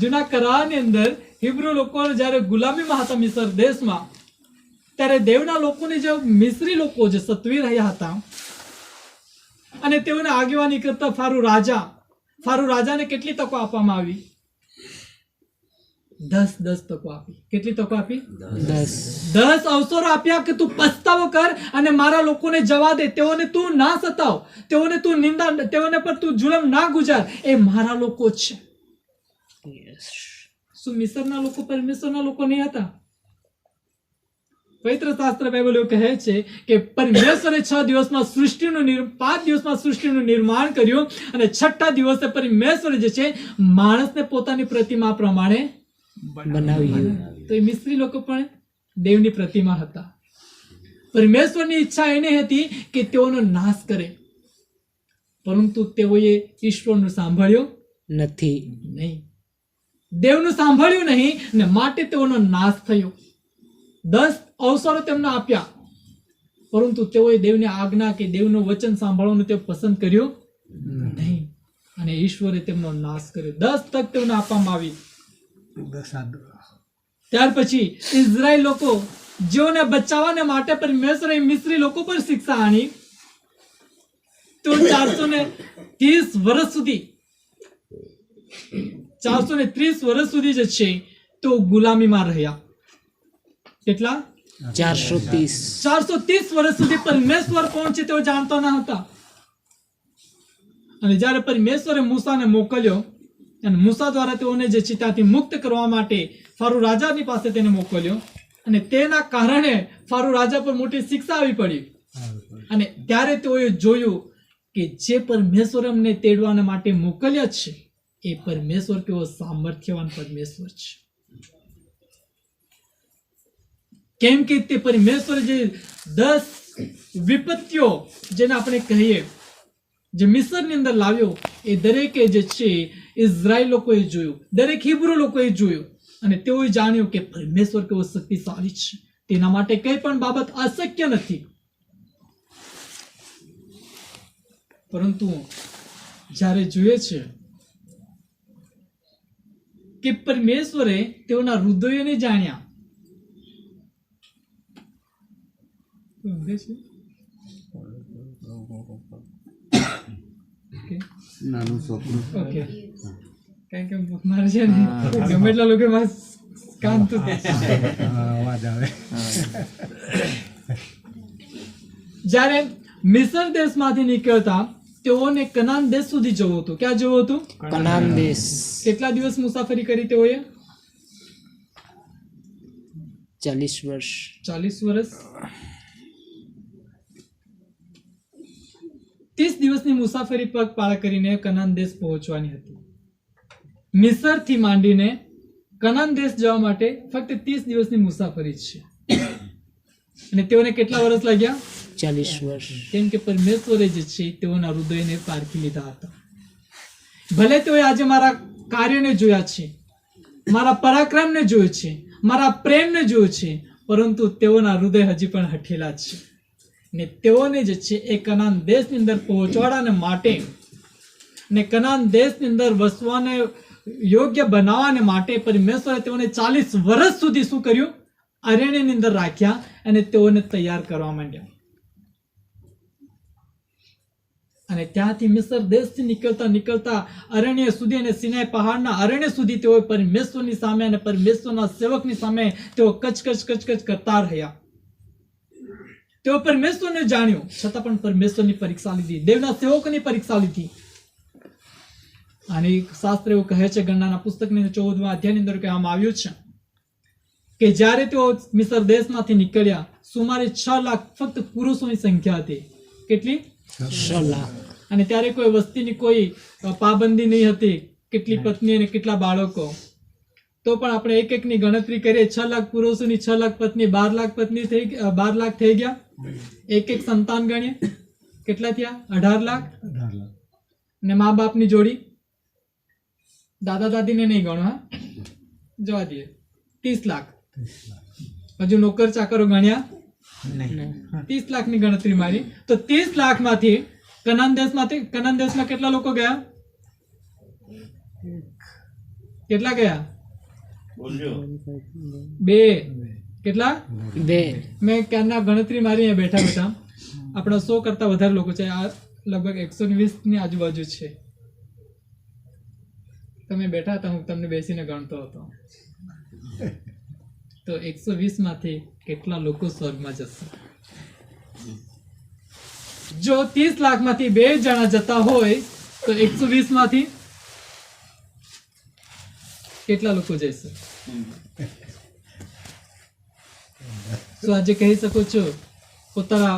જૂના કરારની અંદર હિબ્રુ લોકો જ્યારે ગુલામીમાં હતા મિસર દેશમાં, ત્યારે દેવના લોકોને જે મિસ્રી લોકો જે સત્વી રહ્યા હતા અને તેઓને આગેવાની કરતા ફારૂ રાજાને કેટલી તકો આપવામાં આવી? 10 તકો આપી. કેટલી તકો આપી? 10 અવસરો આપ્યા કે તું પસ્તાવો કર અને મારા લોકોને જવા દે, તેઓને તું ના સતાવ, તેઓને તું નિંદા, તેઓને પર તું જુલમ ના ગુજાર, એ મારા લોકો છે. શું મિસરના લોકો પરમેશ્વરના લોકો નહીં હતા? પવિત્ર શાસ્ત્ર બાઇબલ એવું કહે છે કે પરમેશ્વરે 5 દિવસમાં સૃષ્ટિનું નિર્માણ કર્યું અને 6ઠા દિવસે પરમેશ્વરે જે છે માણસને પોતાની પ્રતિમા પ્રમાણે બનાવ્યું. તો એ મિસ્રી લોકો પણ દેવની પ્રતિમા હતા. પરમેશ્વરની ઈચ્છા એની હતી કે તેઓનો નાશ કરે, પરંતુ તેઓએ ઈશ્વરનું સાંભળ્યું નહીં, દેવનું સાંભળ્યું નહીં, ને માટે તેઓનો નાશ થયો. 10 અવસરો તેમને આપ્યા, પરંતુ તેઓએ દેવની આજ્ઞા કે દેવનું વચન સાંભળવાનું તેઓ પસંદ કર્યું નહીં, અને ઈશ્વરે તેમનો નાશ કર્યો. 10 તક તેમને આપવામાં આવી. ત્યાર પછી ઇઝરાયલ લોકો જેઓને બચાવવાને માટે પરમેશ્વરે મિસ્રી લોકો પર શિક્ષા આણી, તો 430 વર્ષ સુધી જે છે તો ગુલામીમાં રહ્યા. કેટલા? 430 વર્ષ સુધી પરમેશ્વર કોણ છે તેઓ જાણતા ન હતા. અને જ્યારે પરમેશ્વરે મૂસાને મોકલ્યો અને મૂસા દ્વારા તેઓને જે છે ત્યાંથી મુક્ત કરવા માટે ફારૂ રાજાની પાસે તેને મોકલ્યો, અને તેના કારણે ફારૂ રાજા પર મોટી શિક્ષા આવી પડી. અને ત્યારે તેઓએ જોયું કે જે પરમેશ્વર અમને તેડવાના માટે મોકલ્યા છે એ પરમેશ્વર કેવો સામર્થ્યવાન પરમેશ્વર છે. કેમ કે તે પરમેશ્વર જે 10 વિપત્તિઓ જેને આપણે કહીએ જે મિસરની અંદર લાવ્યો એ દરેકે જે છે ઇઝરાયલ લોકોએ જોયું, દરેક હિબ્રુ લોકોએ જોયું અને તેઓએ જાણ્યું કે પરમેશ્વર કેવો શક્તિશાળી છે. તેના માટે કંઈ પણ બાબત અશક્ય નથી. પરંતુ જ્યારે જોઈએ છે કે પરમેશ્વરે તેઓના હૃદયોને જાણ્યા. નાનું છોકરું ઓકે, કારણ કે મારે છે ને ગમે એટલા લોકો મારે કામ તો અવાજ આવે. જ્યારે મિસર દેશમાંથી નીકળતા તેઓને કનાન દેશ સુધી જવું હતું. ક્યાં જવું હતું? કનાન દેશ. કેટલા દિવસ મુસાફરી કરી તેઓએ? 40 વર્ષ. 40 વર્ષ. 30 દિવસની મુસાફરી પગપાળા કરીને કનાન દેશ પહોંચવાની હતી. મિસરથી માંડીને કનાન દેશ જવા માટે ફક્ત 30 દિવસની મુસાફરી છે અને તેઓને કેટલા વર્ષ લાગ્યા? 40 વર્ષ. કેમ કે પરમેશ્વરે જે છે તેઓના હૃદયને પારખી લીધા હતા. ભલે તેઓએ આજે મારા કાર્યને જોયા છે, મારા પરાક્રમને જોયું છે, મારા પ્રેમને જોયું છે, પરંતુ તેઓના હૃદય હજી પણ હઠેલા છે ને તેઓને જે છે એ કનાન દેશની અંદર પહોંચવાડાને માટે ને કનાન દેશની અંદર વસવાને યોગ્ય બનાવવાને માટે પરમેશ્વરે તેઓને 40 વર્ષ સુધી શું કર્યું? અરણ્યની અંદર રાખ્યા અને તેઓને તૈયાર કરવા માંડ્યા. અને ત્યાંથી મિસર દેશથી નીકળતા અરણ્ય સુધી અને સિનાઈ પહાડના અરણ્ય સુધી તેઓ પરમેશ્વરની સામે અને પરમેશ્વરના સેવકની સામે તેઓ કચકચ કરતા રહ્યા. તેઓ પરમેશ્વરને જાણ્યું છતાં પણ પરમેશ્વરની પરીક્ષા લીધી, દેવના સેવકોની પરીક્ષા લીધી. અને શાસ્ત્ર એવું કહે છે, ગણનાના પુસ્તકની 14મા અધ્યાયની અંદર કહેવામાં આવ્યું છે કે જ્યારે તેઓ મિસર દેશમાંથી નીકળ્યા સુમારે 6 લાખ ફક્ત પુરુષોની સંખ્યા હતી. કેટલી? 6 લાખ. અને ત્યારે કોઈ વસ્તીની કોઈ પાબંદી નહીં હતી, કેટલી પત્ની અને કેટલા બાળકો. તો પણ આપણે એક એકની ગણતરી કરીએ, 6 લાખ પુરુષોની 6 લાખ પત્ની, 12 લાખ પત્ની થઈ 12 લાખ થઈ ગયા. એક સંતાન ગણીએ કેટલા થયા? 18 લાખ. ને મા બાપની જોડી, દાદા દાદીને નહીં ગણો, હા જવા દઈએ, 30 લાખ. હજુ નોકર ચાકરો ગણ્યા 30 લાખની ગણતરી મારી. તો 30 લાખમાંથી કનાન દેશમાં કેટલા લોકો ગયા? કેટલા ગયા? 2. કેટલા? 2. મેં ક્યારના ગણતરી મારી અહીંયા બેઠા બેઠા આપણા 100 કરતા વધારે લોકો છે. આ લગભગ 120 ની આજુબાજુ છે. તમે બેઠા હતા, હું તમને બેસીને ગણતો હતો. તો 120 માંથી કેટલા લોકો સ્વર્ગમાં જશે? જો 30 લાખમાંથી 2 જણા જતા હોય તો 120 માંથી કેટલા લોકો જશે? તો આજે કહી શકો છો, પોતાના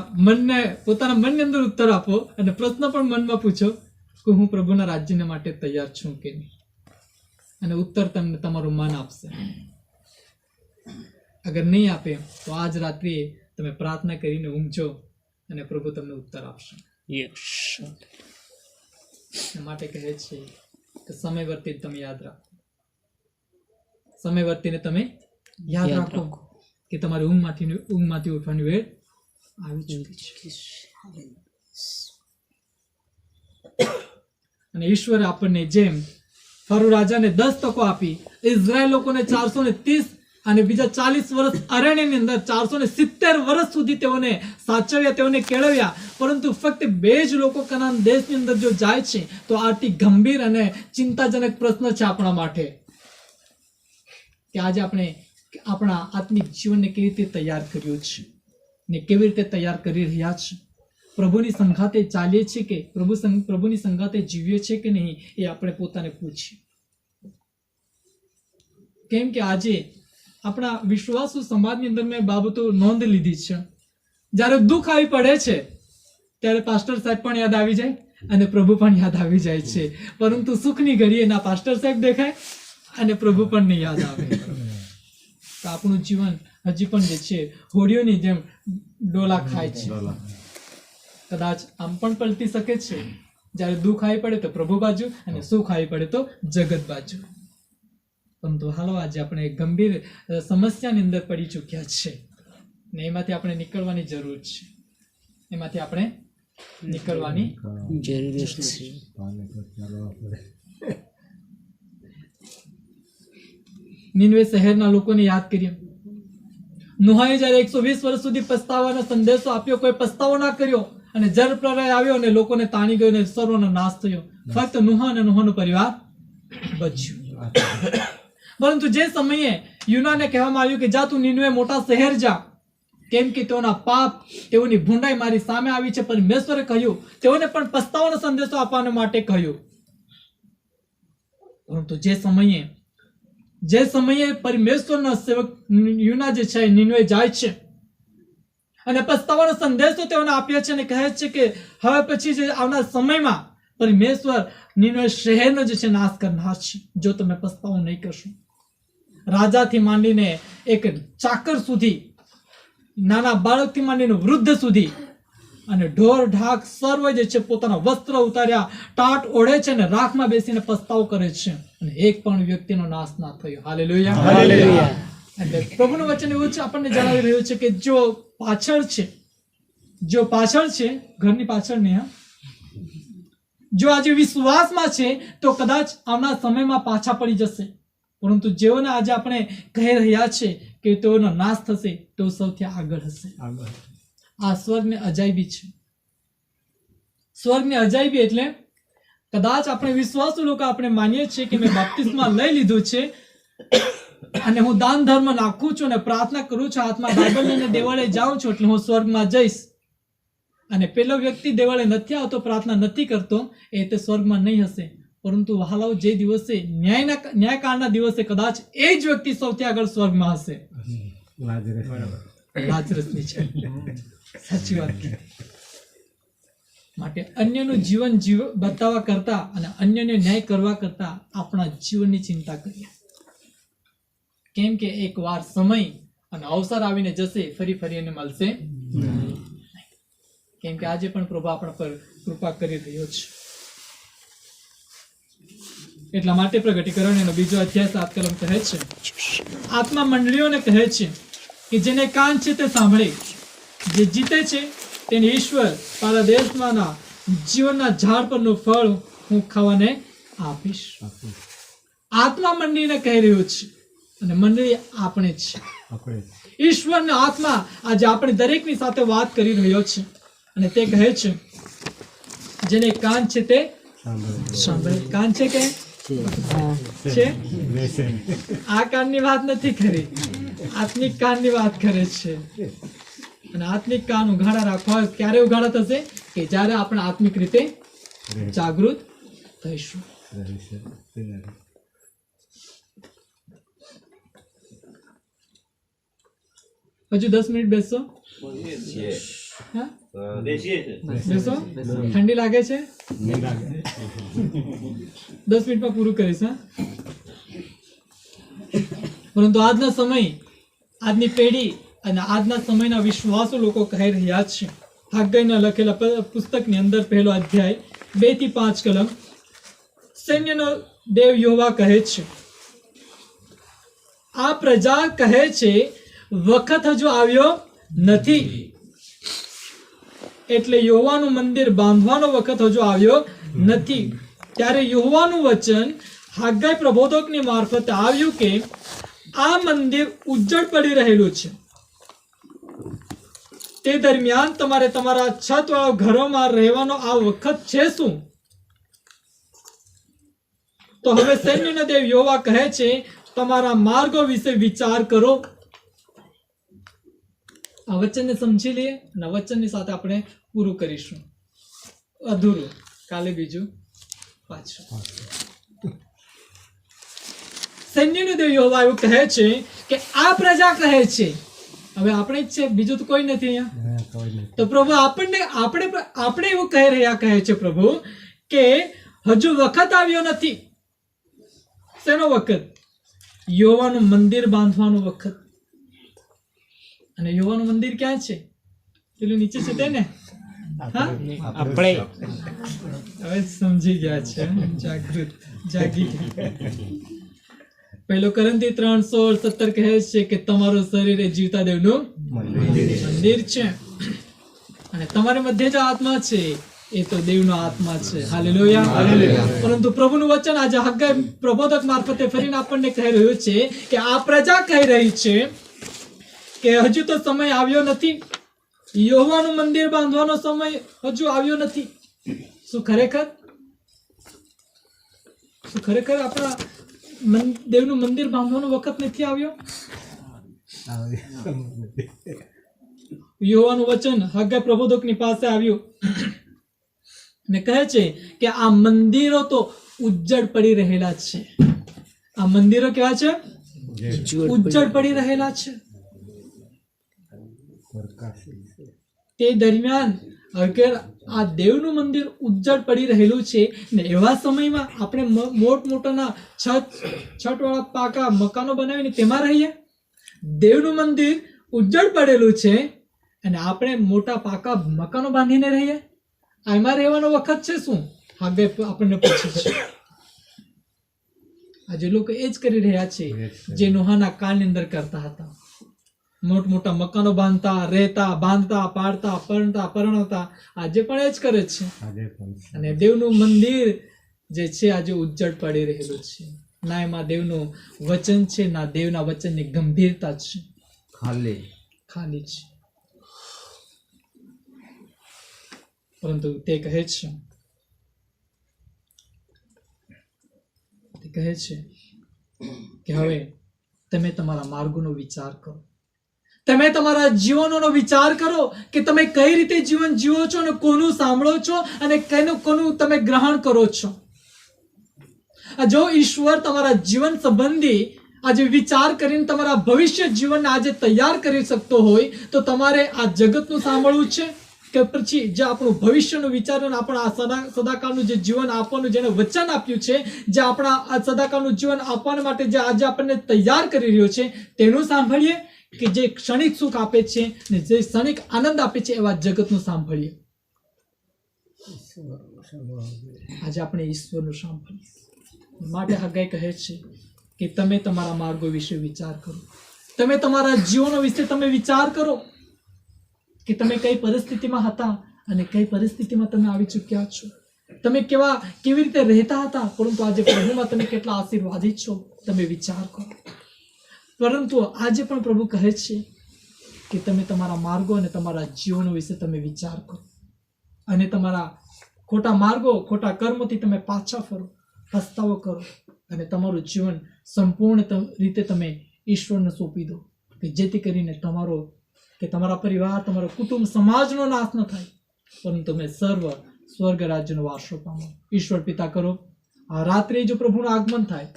મનની અંદર ઉત્તર આપો અને પ્રશ્ન પણ મનમાં પૂછો કે હું પ્રભુના રાજ્યને માટે તૈયાર છું કે નહીં, અને ઉત્તર તમને તમારું મન આપશે. અગર નહીં આપે તો આજ રાત્રિએ તમે પ્રાર્થના કરીને ઊંઘજો અને પ્રભુ તમને ઉત્તર આપશે. યસ. એ માટે કહે છે કે સમય વર્તી તમે યાદ રાખો, સમય વર્તીને તમે યાદ રાખો કે તમારી ઊંઘમાંથી ઉઠવાની વેળ આવી ચૂકી છે. અને ઈશ્વરે આપણને જેમ ફરો રાજાને 10 તકો આપી, ઇઝરાયલ લોકોને 430 અને બીજા 40 વર્ષ અરણ્યની અંદર 470 વર્ષ સુધી તેઓને સાચવ્યા, તેઓને કેળવ્યા, પરંતુ ફક્ત 2 જ લોકો કનાન દેશની અંદર જો જાય છે તો આટલી ગંભીર અને ચિંતાજનક પ્રશ્ન છે આપણા માટે કે આજે આપણે આપણા આત્મિક જીવનને કેવી રીતે તૈયાર કર્યું છે ને કેવી રીતે તૈયાર કરી રહ્યા છે. પ્રભુની સંગાથે ચાલીએ છીએ કે પ્રભુની સંગાથે જીવીએ છીએ કે નહીં, એ આપણે પોતાને પૂછીએ. કેમ કે આજે આપણા વિશ્વાસુ સમાજની અંદર મેં બાબતો નોંધ લીધી છે. જ્યારે દુઃખ આવી પડે છે ત્યારે પાસ્ટર સાહેબ પણ યાદ આવી જાય, અને પ્રભુ પણ યાદ આવી જાય છે, પરંતુ સુખની ઘડીએ ના પાસ્ટર સાહેબ દેખાય અને પ્રભુ પણ નહીં યાદ આવે. તો આપણું જીવન હજી પણ જે છે હોડીઓની જેમ ડોલા ખાય છે. કદાચ આમ પણ પલટી શકે છે, જ્યારે દુઃખ આવી પડે તો પ્રભુ બાજુ અને સુખ આવી પડે તો જગત બાજુ. પરંતુ હાલો આજે આપણે એક ગંભીર સમસ્યાની અંદર પડી ચૂક્યા છે ને એમાંથી આપણે નીકળવાની જરૂર છે. એમાંથી આપણે નીકળવાની જરૂર છે. નીનવે શહેરના લોકોને યાદ કરીએ. નોહાએ જ્યારે 120 વર્ષ સુધી પસ્તાવાનો સંદેશો આપ્યો, કોઈ પસ્તાવો ના કર્યો અને જળપ્રલય આવ્યો અને લોકોને તાણી ગયો અને સર્વનો નાશ થયો. ફક્ત નોહા અને નોહાનો પરિવાર બચ્યું. પરંતુ જે સમયે યુનાને કહેવામાં આવ્યું કે જા તું નીનવે મોટા શહેર જા, કેમ કે તેઓના પાપ, તેઓની ભૂંડાઈ મારી સામે આવી છે, પરમેશ્વરે કહ્યું તેઓને પણ પસ્તાવાનો સંદેશો આપવા માટે કહ્યું. પરંતુ જે સમયે પરમેશ્વરના સેવક યુના જે છે નીનવે જાય છે અને પસ્તાવાનો સંદેશો તેઓને આપ્યા છે અને કહે છે કે હવે પછી જે આવનાર સમયમાં પરમેશ્વર નીનવે શહેરનો જે છે નાશ કરનાર છે જો તમે પસ્તાવો નહીં કરશો. રાજાથી માંડીને એક ચાકર સુધી, નાના બાળકથી માંડીને વૃદ્ધ સુધી અને ઢોર ઢાક સર્વ જે છે પોતાના વસ્ત્ર ઉતાર્યા, ટાટ ઓઢે છે અને રાખમાં બેસીને પસ્તાવો કરે છે અને એક પણ વ્યક્તિનો નાશ ના થયો. Hallelujah, hallelujah. એટલે પ્રભુનું વચન એવું છે, આપણને જણાવી રહ્યું છે કે જો પાછળ છે ઘરની પાછળ નહીં, જો આજે વિશ્વાસમાં છે તો કદાચ આવનાર સમયમાં પાછા પડી જશે. પરંતુ જેઓને આજે આપણે કહી રહ્યા છે કે તેઓનો નાશ થશે, તેઓ સૌથી આગળ હશે. આ સ્વર્ગની અજાયબી છે. સ્વર્ગની અજાયબી એટલે કદાચ આપણે વિશ્વાસુ લોકો આપણે માનીએ છીએ કે મેં બાપ્તિસ્મા લઈ લીધું છે અને હું દાન ધર્મ નાખું છું અને પ્રાર્થના કરું છું, હાથમાં બાઇબલ લઈને દેવાળે જાઉં છું એટલે હું સ્વર્ગમાં જઈશ. અને પેલો વ્યક્તિ દેવાળે નથી આવતો, પ્રાર્થના નથી કરતો, એ તે સ્વર્ગમાં નહીં હશે. પરંતુ વહાલાઓ જે દિવસે ન્યાયકાળના દિવસે કદાચ એ જ વ્યક્તિ સૌથી આગળ સ્વર્ગમાં હશે. લાજરસની છે, સાચી વાત. માટે અન્યનું જીવન બતાવવા કરતા અને અન્યને ન્યાય કરવા કરતા આપણા જીવનની ચિંતા કરીએ. કેમ કે એક વાર સમય અને અવસર આવીને જશે, ફરી એને મળશે નહીં. કેમ કે આજે પણ પ્રભુ આપણા પર કૃપા કરી રહ્યો છે. એટલા માટે પ્રગટીકરણ એનો 2 અધ્યાય 7 કલમ કહે છે, આત્મા મંડળીઓને કહે છે કે જેને કાન છે તે સાંભળે, જે જીતે છે તેને ઈશ્વર પારદેશમાંના જીવનના ઝાડ પરનું ફળ હું ખાવાને આપીશ. આત્મા મંડળીને કહી રહ્યો છે અને મંડળી આપણે છે. ઈશ્વરનો આત્મા આજે આપણે દરેકની સાથે વાત કરી રહ્યો છે અને તે કહે છે જેને કાન છે તે સાંભળે. કાન છે કે છે? આ કાનની વાત નથી કરી, આત્મિક કાનની વાત કરે છે. અને આત્મિક કાન ઉઘાડા રાખવા ક્યારે ઉઘાડા થશે? કે જ્યારે આપણે આત્મિક રીતે જાગૃત થઈશું. હજુ 10 મિનિટ બેસશો? બેસો. ઠંડી લાગે છે? 10 મિનિટમાં પૂરું કરીશ. પરંતુ આજના સમય, આજની પેઢી અને આજના સમયના વિશ્વાસુ લોકો કહી રહ્યા છે, હાગ્ગાઈના લખેલા પુસ્તકની અંદર 1 અધ્યાય 2 થી 5 કલમ, સૈન્યનો દેવ યહોવા કહે છે, આ પ્રજા કહે છે વખત હજુ આવ્યો નથી, એટલે યહોવાનું મંદિર બાંધવાનો વખત હજુ આવ્યો નથી. ત્યારે યહોવાનું વચન હાગ્ગાઈ પ્રબોધકની મારફતે આવ્યું કે આ મંદિર ઉજ્જડ પડી રહેલું છે, તે દરમિયાન તમારે તમારા છતવાળા ઘરોમાં રહેવાનો આ વખત છે શું? તો હવે સૈન્યનો દેવ યહોવા કહે છે, તમારા માર્ગો વિશે વિચાર કરો. આ વચનને સમજી લઈએ અને વચનની સાથે આપણે પૂરું કરીશું. અધૂરું કાલે બીજું પાછું. સૈન્યનો દેવ યહોવા એવું કહે છે કે આ પ્રજા કહે છે, હવે આપણે જ છે, બીજું તો કોઈ નથી અહીંયા. હા, કોઈ નહીં. તો પ્રભુ આપણે એવું કહે છે પ્રભુ કે હજુ વખત આવ્યો નથી. શેનો વખત? યહોવાનું મંદિર બાંધવાનો વખત. અને યહોવાનું મંદિર ક્યાં છે? પેલું નીચે છે તે ને? હા, આપણે હવે સમજી ગયા છે, જાગી ગયા. પહેલો કોરિન્થી 3:16-17 કહે છે કે તમારું શરીર એ જીવતા દેવનું મંદિર છે અને તમારી મધ્ય જે આત્મા છે એ તો દેવનો આત્મા છે. હાલેલુયા. પરંતુ પ્રભુનું વચન આજે હગ્ગાઈ પ્રબોધક મારફતે ફરીને આપણને કહી રહ્યું છે કે આ પ્રજા કહી રહી છે કે હજુ તો સમય આવ્યો નથી, યહોવાનું મંદિર બાંધવાનો સમય હજુ આવ્યો નથી. શું ખરેખર આપણા દેવનું મંદિર બાંધવાનો વખત નથી આવ્યો? યહોવાનું વચન હગ્ગાઈ પ્રબોધકની પાસે આવ્યું ને કહે છે કે આ મંદિરો તો ઉજ્જડ પડી રહેલા છે. આ મંદિરો કેવા છે? ઉજ્જડ પડી રહેલા છે. તે દરમિયાન અગર આ દેવનું મંદિર ઉજ્જડ પડી રહેલું છે ને એવા સમયમાં આપણે મોટમોટાના છતવાળા પાકા મકાનો બનાવીને તેમાં રહીએ. દેવનું મંદિર ઉજ્જડ પડેલું છે અને આપણે મોટા પાકા મકાનો બાંધીને રહીએ. એમાં રહેવાનો વખત છે શું? હગ્ગાઈ આપણને પૂછે છે. આજે લોકો એ જ કરી રહ્યા છે જે નોહાના કાળની અંદર કરતા હતા. મોટા મકાનો બાંધતા, રહેતા, બાંધતા, પાડતા, પરણતા. આજે પણ એ જ કરે છે. અને દેવનું મંદિર જે છે આજે ઉજ્જડ પડી રહેલું છે. ના એમાં દેવનું વચન છે, ના દેવના વચનની ગંભીરતા છે. ખાલી છે. પરંતુ તે કહે છે કે હવે તમે તમારા માર્ગોનો વિચાર કરો, તમે તમારા જીવનોનો વિચાર કરો કે તમે કઈ રીતે જીવન જીવો છો અને કોનું સાંભળો છો અને કોનું તમે ગ્રહણ કરો છો. જો ઈશ્વર તમારા જીવન સંબંધી આજે વિચાર કરીને તમારા ભવિષ્ય જીવનને આજે તૈયાર કરી શકતો હોય તો તમારે આ જગતનું સાંભળવું છે કે પછી જે આપણું ભવિષ્યનું વિચાર અને આપણા સદાકાળનું જે જીવન આપવાનું જેને વચન આપ્યું છે, જે આપણા આ સદાકાળનું જીવન આપવા માટે જે આજે આપણને તૈયાર કરી રહ્યો છે તેનું સાંભળીએ કે જે ક્ષણિક સુખ આપે છે ને જે ક્ષણિક આનંદ આપે છે એવા જગતનું સાંભળીએ. આજે આપણે ઈશ્વરનું સાંભળીએ. માટે હગ્ગાઈ કહે છે કે તમે તમારા માર્ગો વિશે વિચાર કરો, તમે તમારા જીવનો વિશે તમે વિચાર કરો કે તમે કઈ પરિસ્થિતિમાં હતા અને કઈ પરિસ્થિતિમાં તમે આવી ચૂક્યા છો. તમે કેવી રીતે રહેતા હતા, પરંતુ આજે પ્રભુમાં તમે કેટલા આશીર્વાદિત છો તમે વિચાર કરો. પરંતુ આજે પણ પ્રભુ કહે છે કે તમે તમારા માર્ગો અને તમારા જીવનો વિશે તમે વિચાર કરો અને તમારા ખોટા માર્ગો, ખોટા કર્મોથી તમે પાછા ફરો, પસ્તાવો કરો અને તમારું જીવન સંપૂર્ણ રીતે તમે ઈશ્વરને સોંપી દો કે જેથી કરીને તમારા પરિવાર, તમારો કુટુંબ, સમાજનો નાશ ન થાય, પરંતુ તમે સ્વર્ગ રાજ્યનો વારસો પામો. ઈશ્વર પિતા કરો. આ રાત્રે જો પ્રભુનું આગમન થાય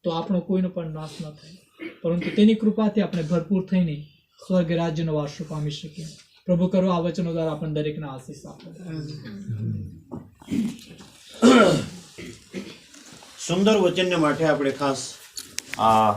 તો આપણો કોઈનો પણ નાશ ન થાય, પરંતુ તેની કૃપાથી આપણે ભરપૂર થઈને સ્વર્ગ રાજ્યનો વારસો પામી શકીએ. પ્રભુ કરો આ વચનો દ્વારા આપણને દરેકને આશીષ આપો. સુંદર વચનને માટે આપણે ખાસ આ